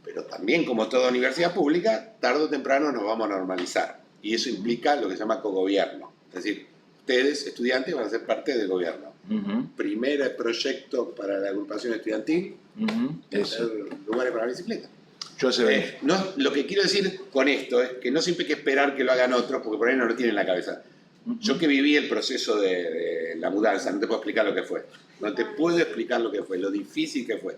Pero también, como toda universidad pública, tarde o temprano nos vamos a normalizar. Y eso implica lo que se llama cogobierno. Es decir, ustedes, estudiantes, van a ser parte del gobierno. Primer proyecto para la agrupación estudiantil, Eso. lugares para la bicicleta. Yo sé. Lo que quiero decir con esto es que no siempre hay que esperar que lo hagan otros, porque por ahí no lo tienen en la cabeza. Yo que viví el proceso de la mudanza, no te puedo explicar lo que fue. No te puedo explicar lo que fue, lo difícil que fue.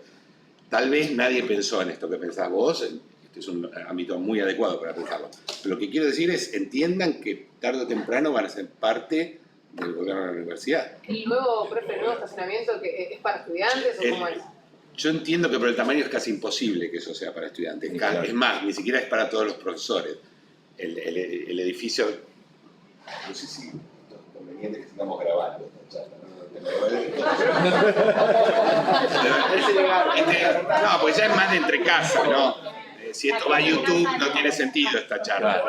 Tal vez nadie pensó en esto que pensás vos, este es un ámbito muy adecuado para pensarlo. Pero lo que quiero decir es, entiendan que tarde o temprano van a ser parte del gobierno de la universidad. ¿El nuevo, profe, el nuevo estacionamiento que es para estudiantes o cómo es? Yo entiendo que por el tamaño es casi imposible que eso sea para estudiantes. Claro. Es más, ni siquiera es para todos los profesores. El edificio, no sé si es conveniente que estamos grabando esta charla, no, pues ya es más de entre casa, ¿no? Si esto va a YouTube no tiene sentido esta charla.